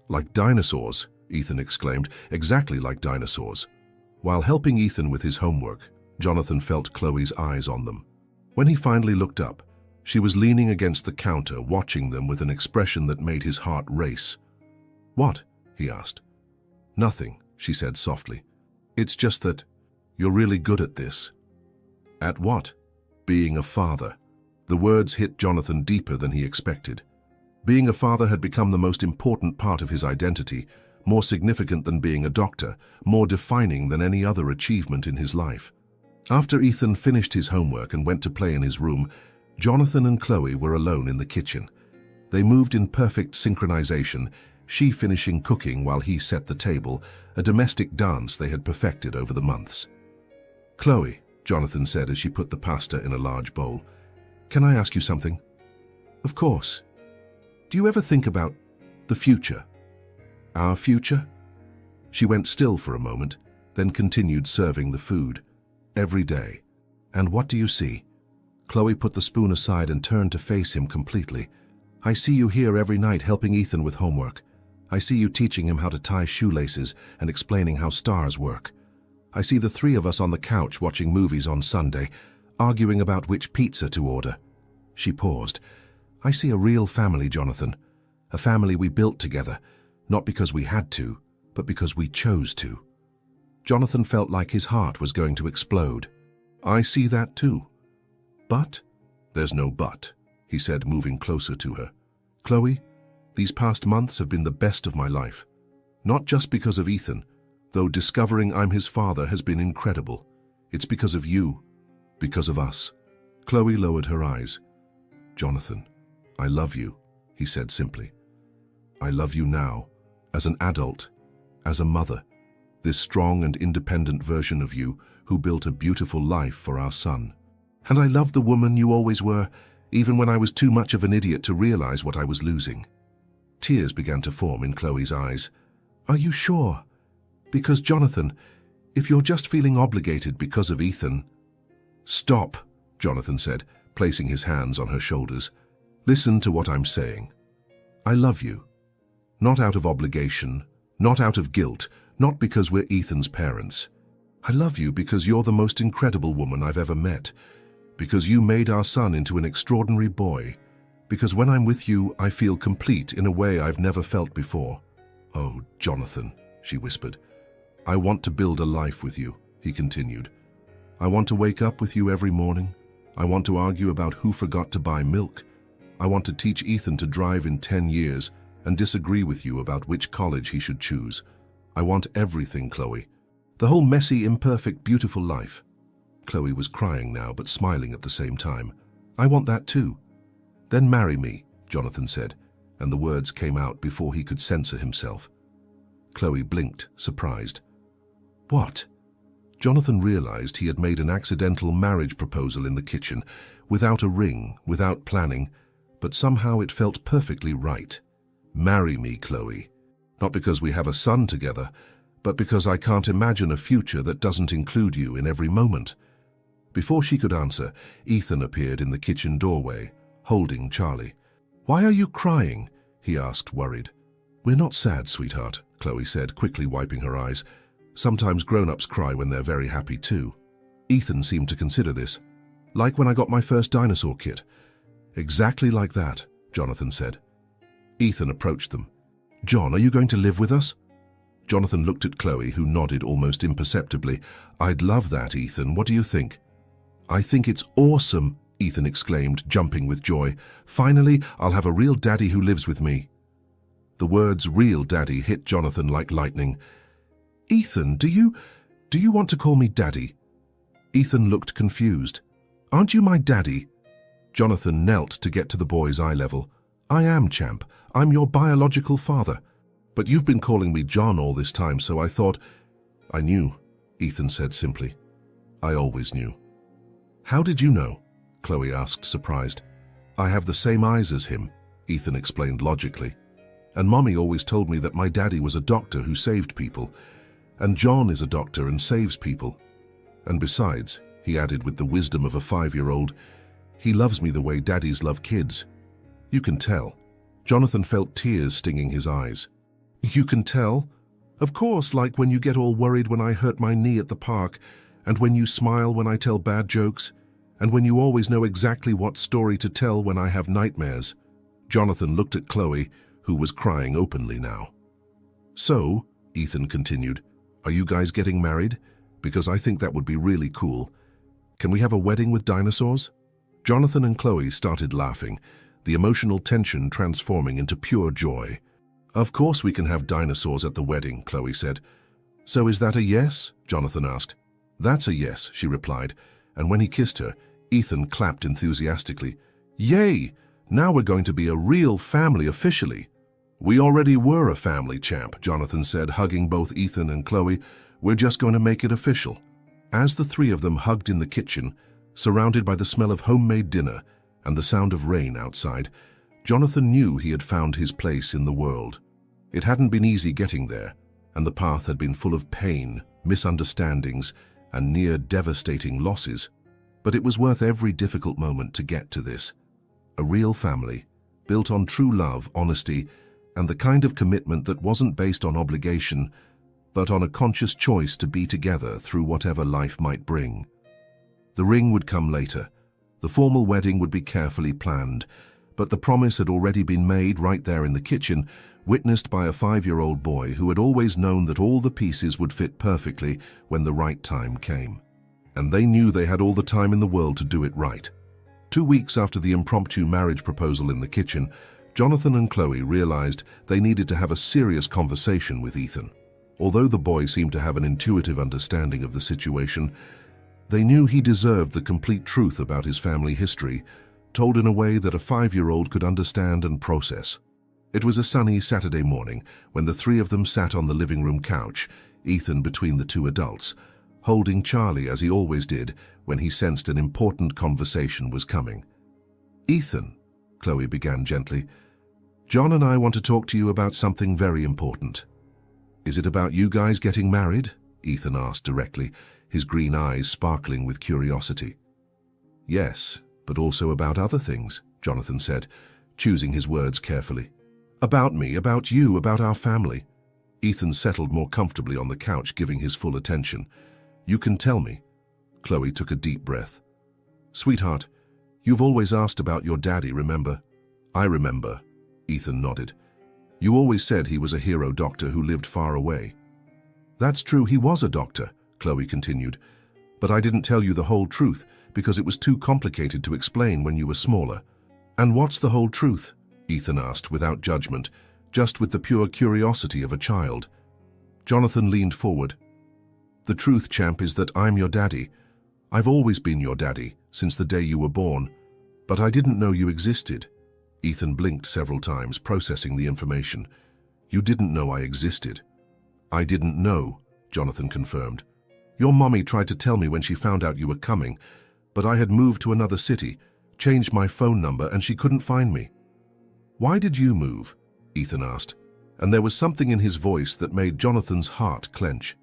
"Like dinosaurs," Ethan exclaimed, "exactly like dinosaurs." While helping Ethan with his homework, Jonathan felt Chloe's eyes on them. When he finally looked up, she was leaning against the counter, watching them with an expression that made his heart race. "What?" he asked. "Nothing," she said softly. "It's just that you're really good at this." "At what?" "Being a father." The words hit Jonathan deeper than he expected. Being a father had become the most important part of his identity, more significant than being a doctor, more defining than any other achievement in his life. After Ethan finished his homework and went to play in his room, Jonathan and Chloe were alone in the kitchen. They moved in perfect synchronization, she finishing cooking while he set the table, a domestic dance they had perfected over the months. "Chloe," Jonathan said as she put the pasta in a large bowl, "can I ask you something?" "Of course." "Do you ever think about the future?" "Our future?" She went still for a moment, then continued serving the food. "Every day. And what do you see?" Chloe put the spoon aside and turned to face him completely. "I see you here every night helping Ethan with homework. I see you teaching him how to tie shoelaces and explaining how stars work. I see the 3 of us on the couch watching movies on Sunday, arguing about which pizza to order." She paused. "I see a real family, Jonathan. A family we built together, not because we had to, but because we chose to." Jonathan felt like his heart was going to explode. "I see that too. But?" "There's no but," he said, moving closer to her. "Chloe, These past months have been the best of my life. Not just because of Ethan, though discovering I'm his father has been incredible. It's because of you, because of us. Chloe lowered her eyes. Jonathan, I love you, he said simply. I love you now, as an adult, as a mother, this strong and independent version of you who built a beautiful life for our son. And I love the woman you always were, even when I was too much of an idiot to realize what I was losing. Tears began to form in Chloe's eyes. Are you sure? Because, Jonathan, if you're just feeling obligated because of Ethan... Stop, Jonathan said, placing his hands on her shoulders. Listen to what I'm saying. I love you. Not out of obligation, not out of guilt, not because we're Ethan's parents. I love you because you're the most incredible woman I've ever met, because you made our son into an extraordinary boy, because when I'm with you, I feel complete in a way I've never felt before. Oh, Jonathan, she whispered. I want to build a life with you, he continued. I want to wake up with you every morning. I want to argue about who forgot to buy milk. I want to teach Ethan to drive in 10 years and disagree with you about which college he should choose. I want everything, Chloe. The whole messy, imperfect, beautiful life. Chloe was crying now, but smiling at the same time. I want that too. Then marry me, Jonathan said, and the words came out before he could censor himself. Chloe blinked, surprised. What? Jonathan realized he had made an accidental marriage proposal in the kitchen, without a ring, without planning, but somehow it felt perfectly right. Marry me, Chloe. Not because we have a son together, but because I can't imagine a future that doesn't include you in every moment. Before she could answer, Ethan appeared in the kitchen doorway, holding Charlie. Why are you crying? He asked, worried. We're not sad, sweetheart, Chloe said, quickly wiping her eyes. Sometimes grown-ups cry when they're very happy too. Ethan seemed to consider this. Like when I got my first dinosaur kit. Exactly like that, Jonathan said. Ethan approached them. John, are you going to live with us? Jonathan looked at Chloe, who nodded almost imperceptibly. I'd love that, Ethan. What do you think? I think it's awesome, Ethan exclaimed, jumping with joy. Finally, I'll have a real daddy who lives with me. The words real daddy hit Jonathan like lightning. Ethan, do you want to call me daddy? Ethan looked confused. Aren't you my daddy? Jonathan knelt to get to the boy's eye level. I am, champ. I'm your biological father. But you've been calling me John all this time, so I thought... I knew, Ethan said simply. I always knew. How did you know? Chloe asked, surprised. I have the same eyes as him, Ethan explained logically. And Mommy always told me that my daddy was a doctor who saved people. And John is a doctor and saves people. And besides, he added with the wisdom of a 5-year-old, he loves me the way daddies love kids. You can tell. Jonathan felt tears stinging his eyes. You can tell? Of course, like when you get all worried when I hurt my knee at the park, and when you smile when I tell bad jokes, and when you always know exactly what story to tell when I have nightmares. Jonathan looked at Chloe, who was crying openly now. So, Ethan continued, are you guys getting married? Because I think that would be really cool. Can we have a wedding with dinosaurs? Jonathan and Chloe started laughing, the emotional tension transforming into pure joy. Of course we can have dinosaurs at the wedding, Chloe said. So is that a yes? Jonathan asked. That's a yes, she replied, and when he kissed her, Ethan clapped enthusiastically. Yay! Now we're going to be a real family officially. We already were a family, champ, Jonathan said, hugging both Ethan and Chloe. We're just going to make it official. As the three of them hugged in the kitchen, surrounded by the smell of homemade dinner and the sound of rain outside, Jonathan knew he had found his place in the world. It hadn't been easy getting there, and the path had been full of pain, misunderstandings, and near devastating losses. But it was worth every difficult moment to get to this. A real family, built on true love, honesty, and the kind of commitment that wasn't based on obligation, but on a conscious choice to be together through whatever life might bring. The ring would come later. The formal wedding would be carefully planned, but the promise had already been made right there in the kitchen, witnessed by a 5-year-old boy who had always known that all the pieces would fit perfectly when the right time came. And they knew they had all the time in the world to do it right. 2 weeks after the impromptu marriage proposal in the kitchen, Jonathan and Chloe realized they needed to have a serious conversation with Ethan. Although the boy seemed to have an intuitive understanding of the situation, they knew he deserved the complete truth about his family history, told in a way that a 5-year-old could understand and process. It was a sunny Saturday morning when the three of them sat on the living room couch, Ethan between the two adults, holding Charlie as he always did when he sensed an important conversation was coming. "Ethan," Chloe began gently, "John and I want to talk to you about something very important." "Is it about you guys getting married?" Ethan asked directly, his green eyes sparkling with curiosity. "Yes, but also about other things," Jonathan said, choosing his words carefully. "About me, about you, about our family." Ethan settled more comfortably on the couch, giving his full attention. "You can tell me." Chloe took a deep breath. "Sweetheart, you've always asked about your daddy, remember?" "I remember," Ethan nodded. "You always said he was a hero doctor who lived far away." "That's true, he was a doctor," Chloe continued. "But I didn't tell you the whole truth because it was too complicated to explain when you were smaller." "And what's the whole truth?" Ethan asked without judgment, just with the pure curiosity of a child. Jonathan leaned forward. "The truth, champ, is that I'm your daddy. I've always been your daddy, since the day you were born. But I didn't know you existed." Ethan blinked several times, processing the information. "You didn't know I existed." "I didn't know," Jonathan confirmed. "Your mommy tried to tell me when she found out you were coming, but I had moved to another city, changed my phone number, and she couldn't find me." "Why did you move?" Ethan asked, and there was something in his voice that made Jonathan's heart clench.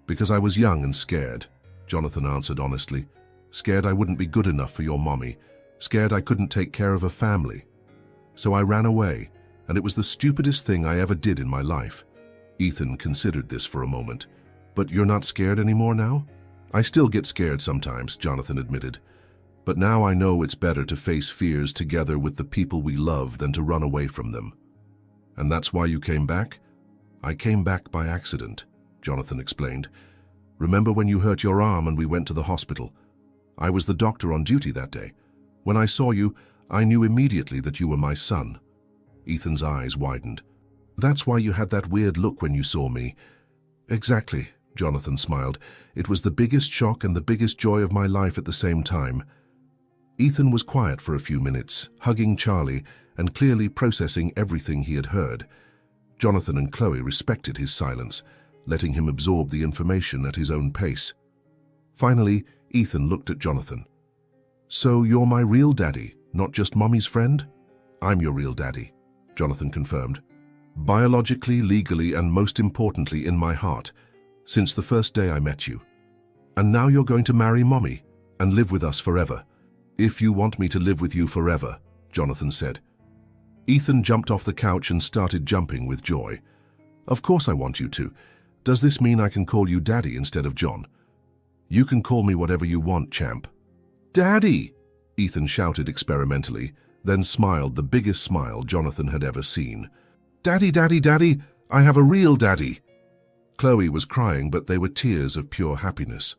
"Because I was young and scared," Jonathan answered honestly. "Scared I wouldn't be good enough for your mommy, scared I couldn't take care of a family. So I ran away, and it was the stupidest thing I ever did in my life." Ethan considered this for a moment. "But you're not scared anymore now?" "I still get scared sometimes," Jonathan admitted. "But now I know it's better to face fears together with the people we love than to run away from them." "And that's why you came back?" "I came back by accident," Jonathan explained. "Remember when you hurt your arm and we went to the hospital? I was the doctor on duty that day. When I saw you, I knew immediately that you were my son." Ethan's eyes widened. "That's why you had that weird look when you saw me." "Exactly," Jonathan smiled. "It was the biggest shock and the biggest joy of my life at the same time." Ethan was quiet for a few minutes, hugging Charlie and clearly processing everything he had heard. Jonathan and Chloe respected his silence, letting him absorb the information at his own pace. Finally, Ethan looked at Jonathan. "So you're my real daddy, not just Mommy's friend?" "I'm your real daddy," Jonathan confirmed. "Biologically, legally, and most importantly in my heart, since the first day I met you. And now you're going to marry Mommy and live with us forever." "If you want me to live with you forever," Jonathan said. Ethan jumped off the couch and started jumping with joy. "Of course I want you to. Does this mean I can call you Daddy instead of John?" "You can call me whatever you want, champ." "Daddy!" Ethan shouted experimentally, then smiled the biggest smile Jonathan had ever seen. "Daddy, Daddy, Daddy! I have a real daddy!" Chloe was crying, but they were tears of pure happiness.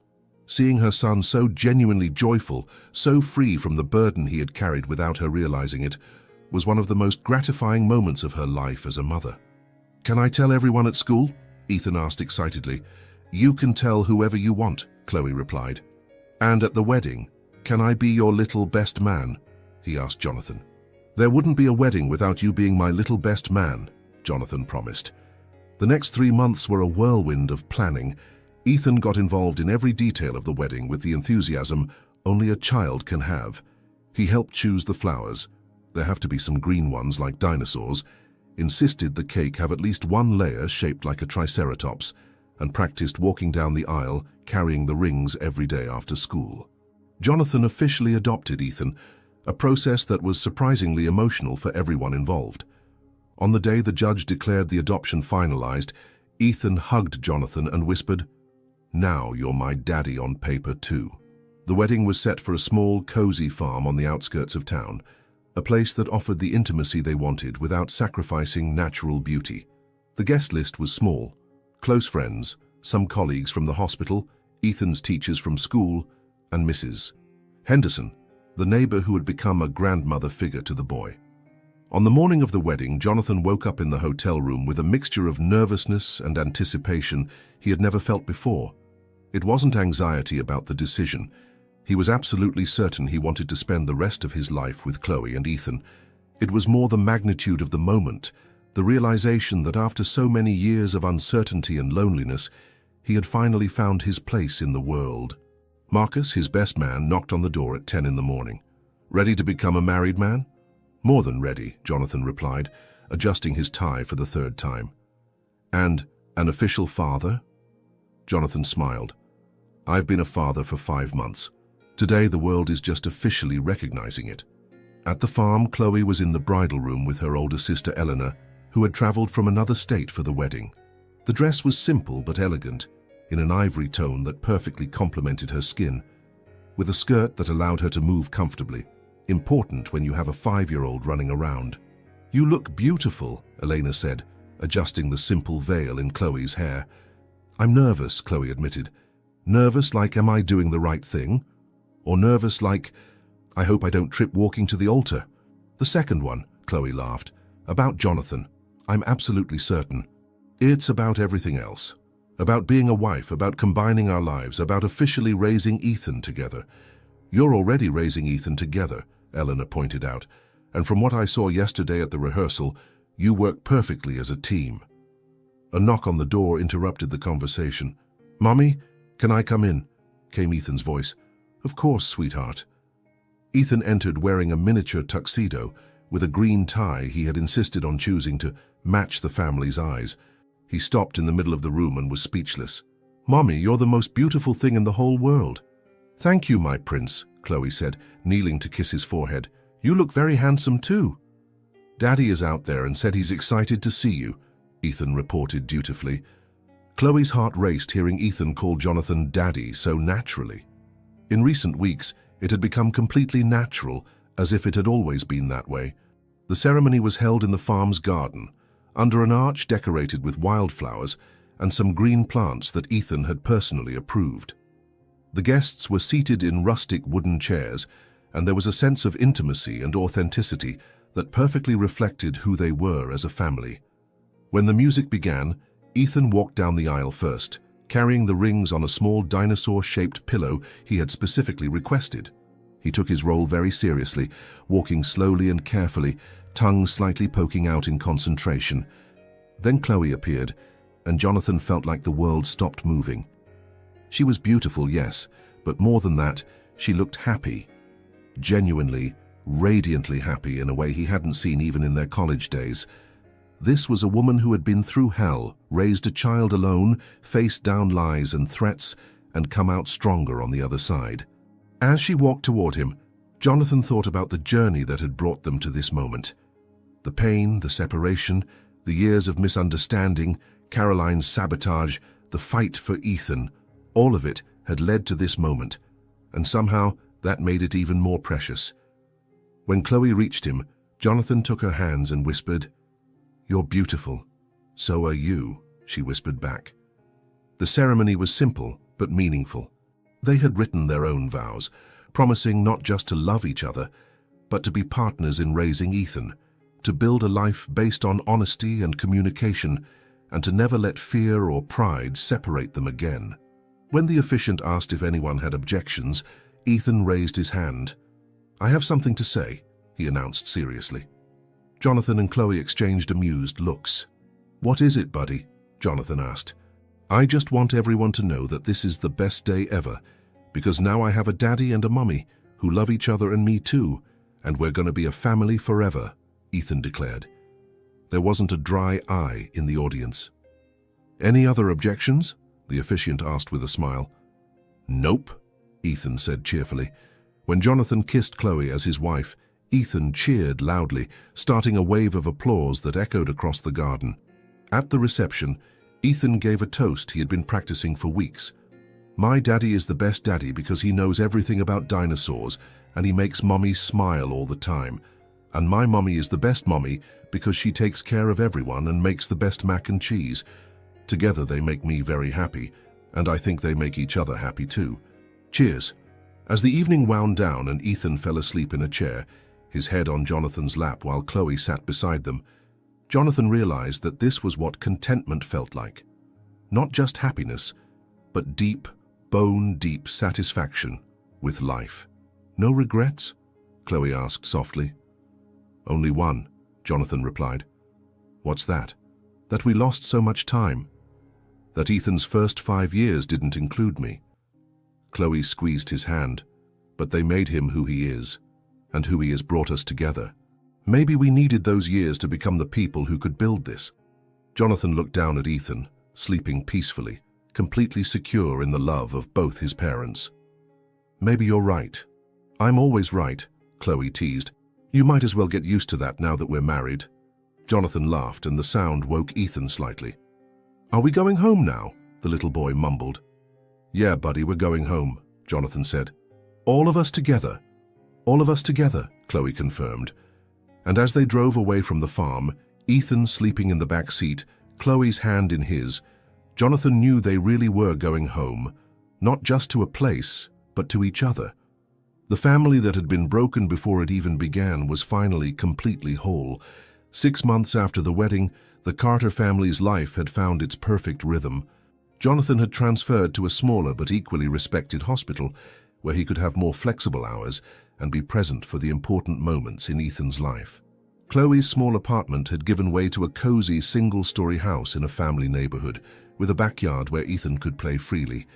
Seeing her son so genuinely joyful, so free from the burden he had carried without her realizing it, was one of the most gratifying moments of her life as a mother. "Can I tell everyone at school?" Ethan asked excitedly. "You can tell whoever you want," Chloe replied. "And at the wedding, can I be your little best man?" he asked Jonathan. "There wouldn't be a wedding without you being my little best man," Jonathan promised. The next 3 months were a whirlwind of planning. Ethan got involved in every detail of the wedding with the enthusiasm only a child can have. He helped choose the flowers. There have to be some green ones like dinosaurs, insisted the cake have at least one layer shaped like a triceratops, and practiced walking down the aisle carrying the rings every day after school. Jonathan officially adopted Ethan, a process that was surprisingly emotional for everyone involved. On the day the judge declared the adoption finalized, Ethan hugged Jonathan and whispered, "Now you're my daddy on paper too." The wedding was set for a small, cozy farm on the outskirts of town, a place that offered the intimacy they wanted without sacrificing natural beauty. The guest list was small: close friends, some colleagues from the hospital, Ethan's teachers from school, and Mrs. Henderson, the neighbor who had become a grandmother figure to the boy. On the morning of the wedding, Jonathan woke up in the hotel room with a mixture of nervousness and anticipation he had never felt before. It wasn't anxiety about the decision. He was absolutely certain he wanted to spend the rest of his life with Chloe and Ethan. It was more the magnitude of the moment, the realization that after so many years of uncertainty and loneliness, he had finally found his place in the world. Marcus, his best man, knocked on the door at 10 in the morning. "Ready to become a married man?" "More than ready," Jonathan replied, adjusting his tie for the third time. "And an official father?" Jonathan smiled. "I've been a father for 5 months. Today the world is just officially recognizing it." At the farm, Chloe was in the bridal room with her older sister Eleanor, who had traveled from another state for the wedding. The dress was simple but elegant, in an ivory tone that perfectly complemented her skin, with a skirt that allowed her to move comfortably, important when you have a 5-year-old running around. "You look beautiful," Elena said, adjusting the simple veil in Chloe's hair. "I'm nervous," Chloe admitted. "Nervous like, am I doing the right thing? Or nervous like, I hope I don't trip walking to the altar?" "The second one," Chloe laughed. "About Jonathan. I'm absolutely certain. It's about everything else. About being a wife, about combining our lives, about officially raising Ethan together." "You're already raising Ethan together," Eleanor pointed out, "and from what I saw yesterday at the rehearsal, you work perfectly as a team." A knock on the door interrupted the conversation. "Mommy, can I come in?" came Ethan's voice. "Of course, sweetheart." Ethan entered wearing a miniature tuxedo with a green tie he had insisted on choosing to match the family's eyes. He stopped in the middle of the room and was speechless. "Mommy, you're the most beautiful thing in the whole world." "Thank you, my prince," Chloe said, kneeling to kiss his forehead. "You look very handsome too." "Daddy is out there and said he's excited to see you," Ethan reported dutifully. Chloe's heart raced hearing Ethan call Jonathan Daddy so naturally. In recent weeks, it had become completely natural, as if it had always been that way. The ceremony was held in the farm's garden, under an arch decorated with wildflowers and some green plants that Ethan had personally approved. The guests were seated in rustic wooden chairs, and there was a sense of intimacy and authenticity that perfectly reflected who they were as a family. When the music began, Ethan walked down the aisle first, carrying the rings on a small dinosaur-shaped pillow he had specifically requested. He took his role very seriously, walking slowly and carefully, tongue slightly poking out in concentration. Then Chloe appeared, and Jonathan felt like the world stopped moving. She was beautiful, yes, but more than that, she looked happy. Genuinely, radiantly happy in a way he hadn't seen even in their college days. This was a woman who had been through hell, raised a child alone, faced down lies and threats, and come out stronger on the other side. As she walked toward him, Jonathan thought about the journey that had brought them to this moment. The pain, the separation, the years of misunderstanding, Caroline's sabotage, the fight for Ethan, all of it had led to this moment, and somehow that made it even more precious. When Chloe reached him, Jonathan took her hands and whispered, "You're beautiful. So are you," she whispered back. The ceremony was simple but meaningful. They had written their own vows, promising not just to love each other, but to be partners in raising Ethan, to build a life based on honesty and communication, and to never let fear or pride separate them again. When the officiant asked if anyone had objections, Ethan raised his hand. "I have something to say," he announced seriously. Jonathan and Chloe exchanged amused looks. "What is it, buddy?" Jonathan asked. "I just want everyone to know that this is the best day ever, because now I have a daddy and a mummy who love each other and me too, and we're going to be a family forever," Ethan declared. There wasn't a dry eye in the audience. "Any other objections?" the officiant asked with a smile. "Nope," Ethan said cheerfully. When Jonathan kissed Chloe as his wife, Ethan cheered loudly, starting a wave of applause that echoed across the garden. At the reception, Ethan gave a toast he had been practicing for weeks. "My daddy is the best daddy because he knows everything about dinosaurs and he makes mommy smile all the time. And my mommy is the best mommy because she takes care of everyone and makes the best mac and cheese. Together they make me very happy, and I think they make each other happy too. Cheers." As the evening wound down and Ethan fell asleep in a chair, his head on Jonathan's lap while Chloe sat beside them. Jonathan realized that this was what contentment felt like. Not just happiness, but deep, bone-deep satisfaction with life. "No regrets?" Chloe asked softly. "Only one," Jonathan replied. "What's that?" "That we lost so much time. That Ethan's first 5 years didn't include me." Chloe squeezed his hand. "But they made him who he is, and who he has brought us together. Maybe we needed those years to become the people who could build this." Jonathan looked down at Ethan, sleeping peacefully, completely secure in the love of both his parents. "Maybe you're right." "I'm always right," Chloe teased. "You might as well get used to that now that we're married." Jonathan laughed, and the sound woke Ethan slightly. "Are we going home now?" the little boy mumbled. "Yeah, buddy, we're going home," Jonathan said. "All of us together." "All of us together," Chloe confirmed. And as they drove away from the farm, Ethan sleeping in the back seat, Chloe's hand in his, Jonathan knew they really were going home, not just to a place, but to each other. The family that had been broken before it even began was finally completely whole. 6 months after the wedding, the Carter family's life had found its perfect rhythm. Jonathan had transferred to a smaller but equally respected hospital, where he could have more flexible hours and be present for the important moments in Ethan's life. Chloe's small apartment had given way to a cozy single-story house in a family neighborhood, with a backyard where Ethan could play freely,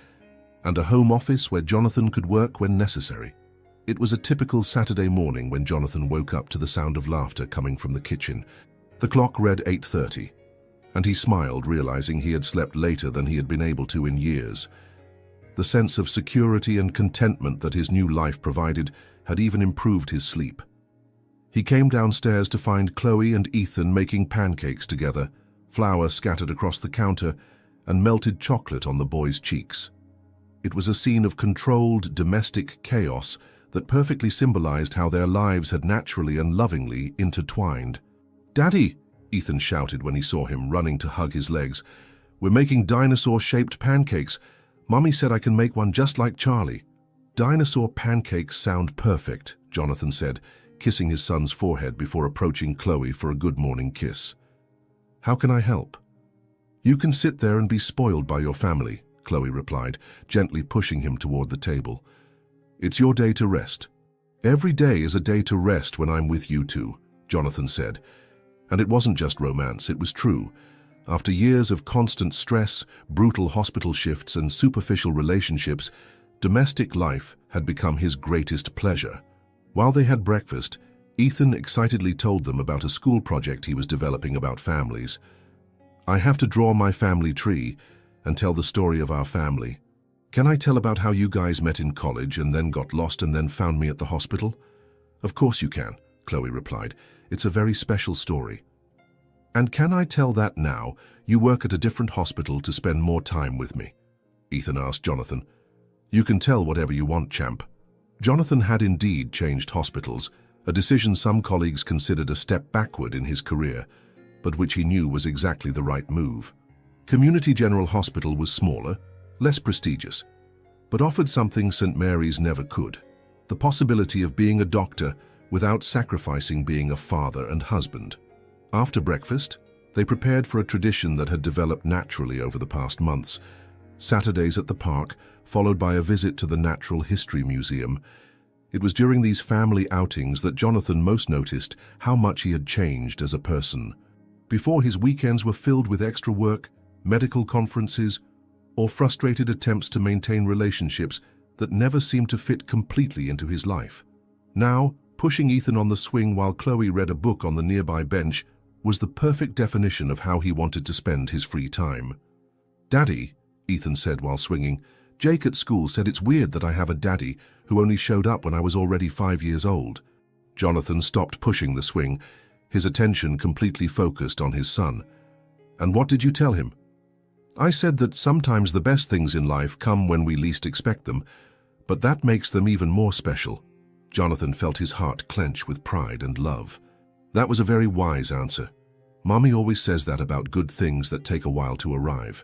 and a home office where Jonathan could work when necessary. It was a typical Saturday morning when Jonathan woke up to the sound of laughter coming from the kitchen. The clock read 8:30, and he smiled, realizing he had slept later than he had been able to in years. The sense of security and contentment that his new life provided had even improved his sleep. He came downstairs to find Chloe and Ethan making pancakes together, flour scattered across the counter, and melted chocolate on the boy's cheeks. It was a scene of controlled, domestic chaos that perfectly symbolized how their lives had naturally and lovingly intertwined. "Daddy!" Ethan shouted when he saw him, running to hug his legs. "We're making dinosaur-shaped pancakes. Mommy said I can make one just like Charlie." "Dinosaur pancakes sound perfect," Jonathan said, kissing his son's forehead before approaching Chloe for a good morning kiss. "How can I help?" "You can sit there and be spoiled by your family," Chloe replied, gently pushing him toward the table. "It's your day to rest." "Every day is a day to rest when I'm with you two," Jonathan said. And it wasn't just romance, it was true. After years of constant stress, brutal hospital shifts, and superficial relationships, domestic life had become his greatest pleasure. While they had breakfast, Ethan excitedly told them about a school project he was developing about families. "I have to draw my family tree and tell the story of our family. Can I tell about how you guys met in college and then got lost and then found me at the hospital?" "Of course you can," Chloe replied. "It's a very special story." "And can I tell that now you work at a different hospital to spend more time with me?" Ethan asked Jonathan. "You can tell whatever you want, champ." Jonathan had indeed changed hospitals, a decision some colleagues considered a step backward in his career, but which he knew was exactly the right move. Community General Hospital was smaller, less prestigious, but offered something St. Mary's never could: the possibility of being a doctor without sacrificing being a father and husband. After breakfast, they prepared for a tradition that had developed naturally over the past months: Saturdays at the park, followed by a visit to the Natural History Museum. It was during these family outings that Jonathan most noticed how much he had changed as a person. Before, his weekends were filled with extra work, medical conferences, or frustrated attempts to maintain relationships that never seemed to fit completely into his life. Now, pushing Ethan on the swing while Chloe read a book on the nearby bench was the perfect definition of how he wanted to spend his free time. "Daddy," Ethan said while swinging, "Jake at school said it's weird that I have a daddy who only showed up when I was already 5 years old." Jonathan stopped pushing the swing, his attention completely focused on his son. "And what did you tell him?" "I said that sometimes the best things in life come when we least expect them, but that makes them even more special." Jonathan felt his heart clench with pride and love. That was a very wise answer. Mommy always says that about good things that take a while to arrive.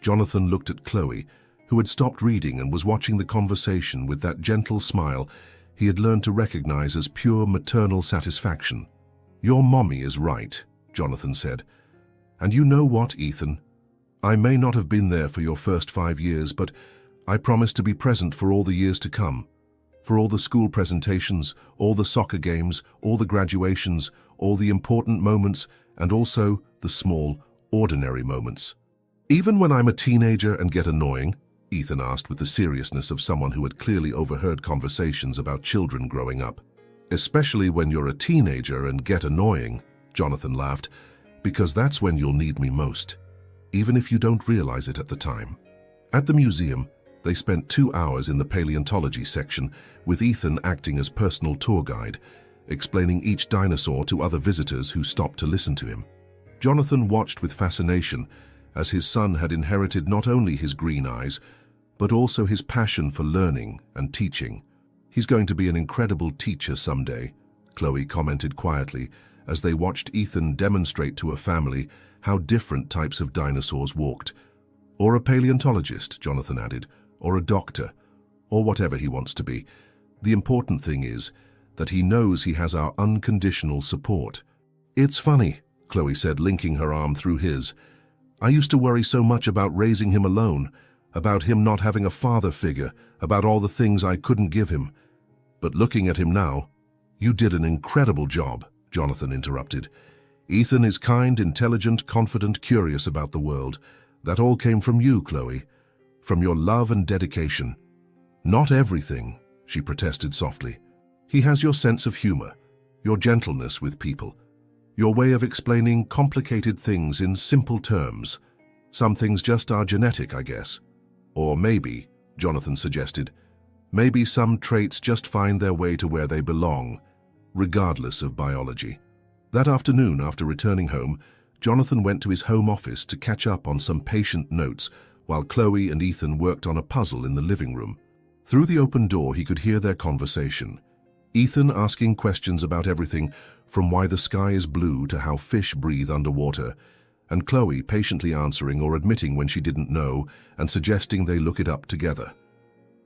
Jonathan looked at Chloe, who had stopped reading and was watching the conversation with that gentle smile, he had learned to recognize as pure maternal satisfaction. "Your mommy is right," Jonathan said. "And you know what, Ethan? I may not have been there for your first 5 years, but I promise to be present for all the years to come. For all the school presentations, all the soccer games, all the graduations, all the important moments, and also the small, ordinary moments." "Even when I'm a teenager and get annoying?" Ethan asked with the seriousness of someone who had clearly overheard conversations about children growing up. "Especially when you're a teenager and get annoying," Jonathan laughed, "because that's when you'll need me most, even if you don't realize it at the time." At the museum, they spent 2 hours in the paleontology section, with Ethan acting as personal tour guide, explaining each dinosaur to other visitors who stopped to listen to him. Jonathan watched with fascination as his son had inherited not only his green eyes, but also his passion for learning and teaching. "He's going to be an incredible teacher someday," Chloe commented quietly as they watched Ethan demonstrate to a family how different types of dinosaurs walked. "Or a paleontologist," Jonathan added, "or a doctor, or whatever he wants to be. The important thing is that he knows he has our unconditional support." "It's funny," Chloe said, linking her arm through his. "I used to worry so much about raising him alone, about him not having a father figure, about all the things I couldn't give him. But looking at him now—" "You did an incredible job," Jonathan interrupted. "Ethan is kind, intelligent, confident, curious about the world. That all came from you, Chloe, from your love and dedication." "Not everything," she protested softly. "He has your sense of humor, your gentleness with people, your way of explaining complicated things in simple terms. Some things just are genetic, I guess. Or maybe," Jonathan suggested, "maybe some traits just find their way to where they belong, regardless of biology." That afternoon, after returning home, Jonathan went to his home office to catch up on some patient notes while Chloe and Ethan worked on a puzzle in the living room. Through the open door, he could hear their conversation. Ethan asking questions about everything from why the sky is blue to how fish breathe underwater, and Chloe patiently answering or admitting when she didn't know and suggesting they look it up together.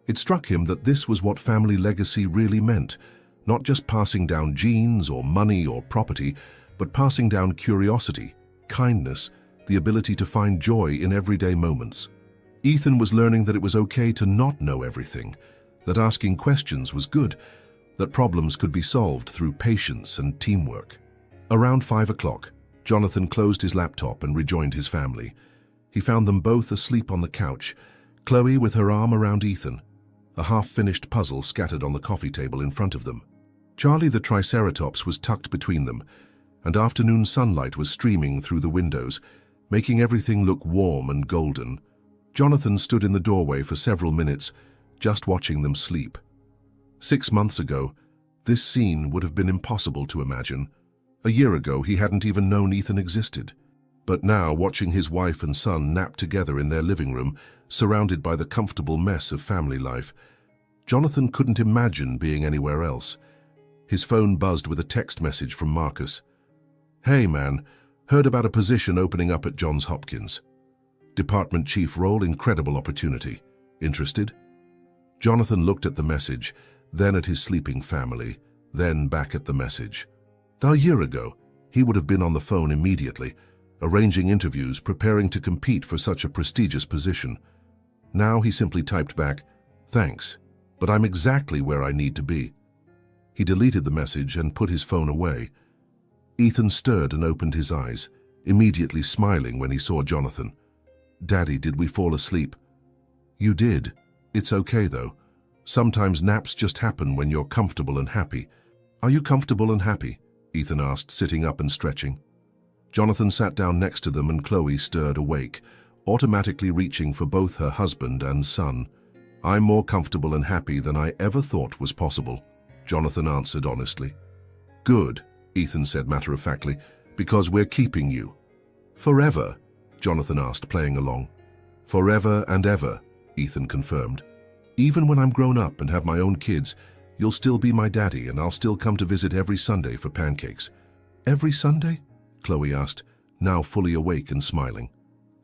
It struck him that this was what family legacy really meant, not just passing down genes or money or property, but passing down curiosity, kindness, the ability to find joy in everyday moments. Ethan was learning that it was okay to not know everything, that asking questions was good, that problems could be solved through patience and teamwork. Around 5 o'clock, Jonathan closed his laptop and rejoined his family. He found them both asleep on the couch, Chloe with her arm around Ethan, a half-finished puzzle scattered on the coffee table in front of them. Charlie the Triceratops was tucked between them, and afternoon sunlight was streaming through the windows, making everything look warm and golden. Jonathan stood in the doorway for several minutes, just watching them sleep. 6 months ago, this scene would have been impossible to imagine. A year ago, he hadn't even known Ethan existed. But now, watching his wife and son nap together in their living room, surrounded by the comfortable mess of family life, Jonathan couldn't imagine being anywhere else. His phone buzzed with a text message from Marcus. "Hey man, heard about a position opening up at Johns Hopkins. Department chief role, incredible opportunity. Interested?" Jonathan looked at the message, then at his sleeping family, then back at the message. A year ago, he would have been on the phone immediately, arranging interviews, preparing to compete for such a prestigious position. Now he simply typed back, "Thanks, but I'm exactly where I need to be." He deleted the message and put his phone away. Ethan stirred and opened his eyes, immediately smiling when he saw Jonathan. "Daddy, did we fall asleep?" "You did. It's okay though. Sometimes naps just happen when you're comfortable and happy." "Are you comfortable and happy?" Ethan asked, sitting up and stretching. Jonathan sat down next to them and Chloe stirred awake, automatically reaching for both her husband and son. "I'm more comfortable and happy than I ever thought was possible," Jonathan answered honestly. "Good," Ethan said matter-of-factly, "because we're keeping you." "Forever?" Jonathan asked, playing along. "Forever and ever," Ethan confirmed. "Even when I'm grown up and have my own kids, you'll still be my daddy and I'll still come to visit every Sunday for pancakes." "Every Sunday?" Chloe asked, now fully awake and smiling.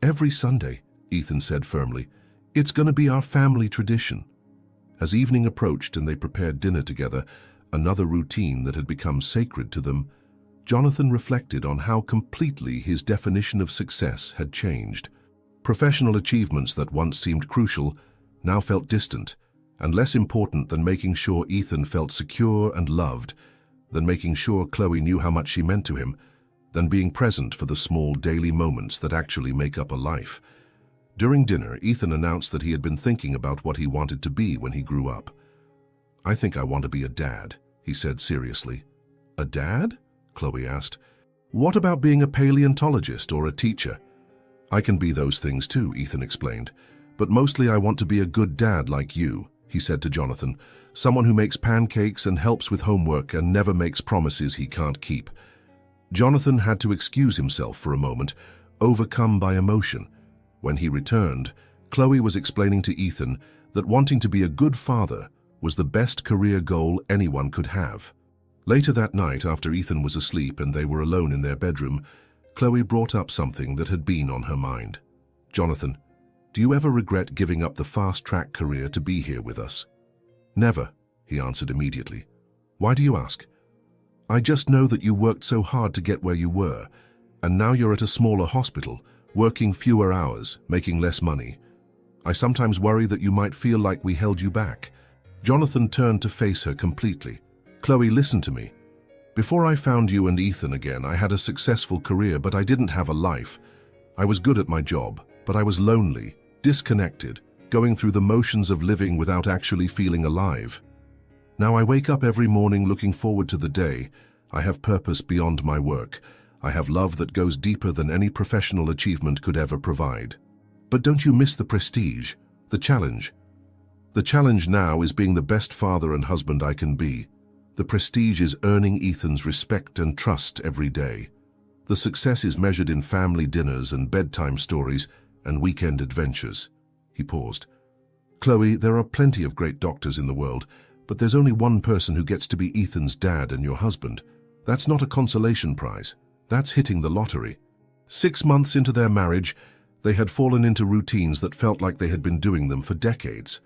"Every Sunday," Ethan said firmly. "It's going to be our family tradition." As evening approached and they prepared dinner together, another routine that had become sacred to them, Jonathan reflected on how completely his definition of success had changed. Professional achievements that once seemed crucial now felt distant, and less important than making sure Ethan felt secure and loved, than making sure Chloe knew how much she meant to him, than being present for the small daily moments that actually make up a life. During dinner, Ethan announced that he had been thinking about what he wanted to be when he grew up. "I think I want to be a dad," he said seriously. "A dad?" Chloe asked. "What about being a paleontologist or a teacher?" "I can be those things too," Ethan explained. "But mostly I want to be a good dad like you," he said to Jonathan. "Someone who makes pancakes and helps with homework and never makes promises he can't keep." Jonathan had to excuse himself for a moment, overcome by emotion. When he returned, Chloe was explaining to Ethan that wanting to be a good father was the best career goal anyone could have. Later that night, after Ethan was asleep and they were alone in their bedroom, Chloe brought up something that had been on her mind. "Jonathan, do you ever regret giving up the fast-track career to be here with us?" "Never," he answered immediately. "Why do you ask?" "I just know that you worked so hard to get where you were, and now you're at a smaller hospital, working fewer hours, making less money. I sometimes worry that you might feel like we held you back." Jonathan turned to face her completely. "Chloe, listen to me. Before I found you and Ethan again, I had a successful career, but I didn't have a life. I was good at my job, but I was lonely, disconnected, going through the motions of living without actually feeling alive. Now I wake up every morning looking forward to the day. I have purpose beyond my work. I have love that goes deeper than any professional achievement could ever provide. But don't you miss the prestige, the challenge? The challenge now is being the best father and husband I can be. The prestige is earning Ethan's respect and trust every day. The success is measured in family dinners and bedtime stories and weekend adventures." He paused. "Chloe, there are plenty of great doctors in the world, but there's only one person who gets to be Ethan's dad and your husband. That's not a consolation prize. That's hitting the lottery." 6 months into their marriage, they had fallen into routines that felt like they had been doing them for decades.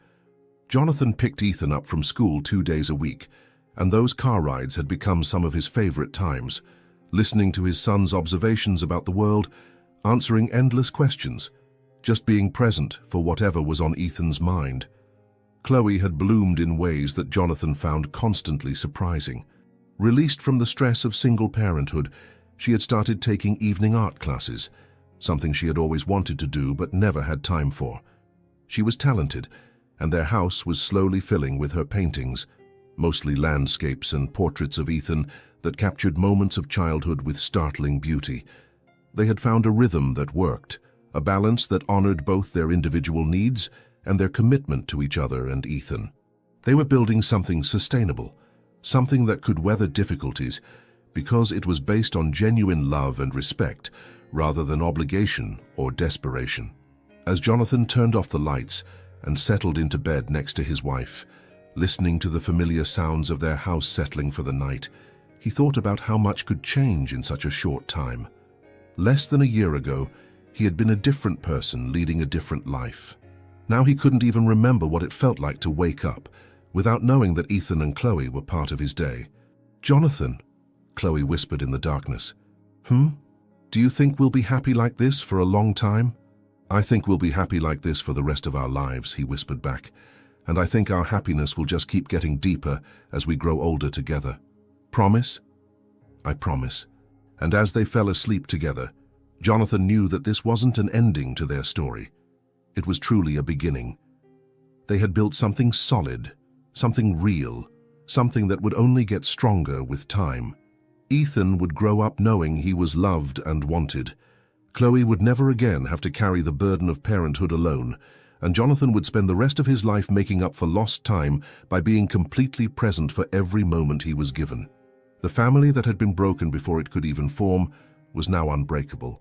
Jonathan picked Ethan up from school 2 days a week, and those car rides had become some of his favorite times, listening to his son's observations about the world, answering endless questions, just being present for whatever was on Ethan's mind. Chloe had bloomed in ways that Jonathan found constantly surprising. Released from the stress of single parenthood, she had started taking evening art classes, something she had always wanted to do but never had time for. She was talented, and their house was slowly filling with her paintings, mostly landscapes and portraits of Ethan that captured moments of childhood with startling beauty. They had found a rhythm that worked, a balance that honored both their individual needs and their commitment to each other and Ethan. They were building something sustainable, something that could weather difficulties, because it was based on genuine love and respect rather than obligation or desperation. As Jonathan turned off the lights and settled into bed next to his wife, listening to the familiar sounds of their house settling for the night, he thought about how much could change in such a short time. Less than a year ago, he had been a different person leading a different life. Now he couldn't even remember what it felt like to wake up without knowing that Ethan and Chloe were part of his day. "Jonathan," Chloe whispered in the darkness. Do you think we'll be happy like this for a long time?" "I think we'll be happy like this for the rest of our lives," he whispered back. "And I think our happiness will just keep getting deeper as we grow older together. Promise?" "I promise." And as they fell asleep together, Jonathan knew that this wasn't an ending to their story. It was truly a beginning. They had built something solid, something real, something that would only get stronger with time. Ethan would grow up knowing he was loved and wanted. Chloe would never again have to carry the burden of parenthood alone, and Jonathan would spend the rest of his life making up for lost time by being completely present for every moment he was given. The family that had been broken before it could even form was now unbreakable.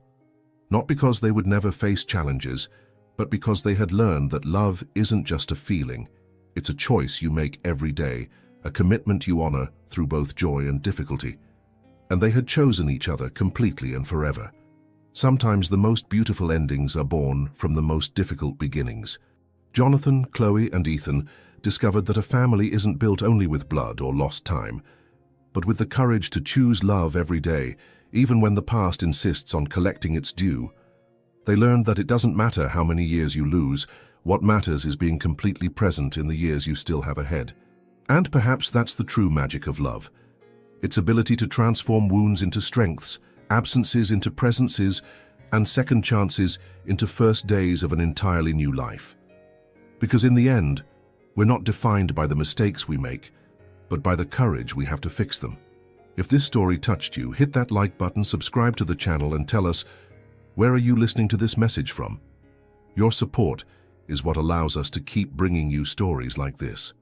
Not because they would never face challenges, but because they had learned that love isn't just a feeling. It's a choice you make every day, a commitment you honor through both joy and difficulty. And they had chosen each other completely and forever. Sometimes the most beautiful endings are born from the most difficult beginnings. Jonathan, Chloe, and Ethan discovered that a family isn't built only with blood or lost time, but with the courage to choose love every day, even when the past insists on collecting its due. They learned that it doesn't matter how many years you lose, what matters is being completely present in the years you still have ahead. And perhaps that's the true magic of love. Its ability to transform wounds into strengths, absences into presences, and second chances into first days of an entirely new life. Because in the end, we're not defined by the mistakes we make, but by the courage we have to fix them. If this story touched you, hit that like button, subscribe to the channel, and tell us, where are you listening to this message from? Your support is what allows us to keep bringing you stories like this.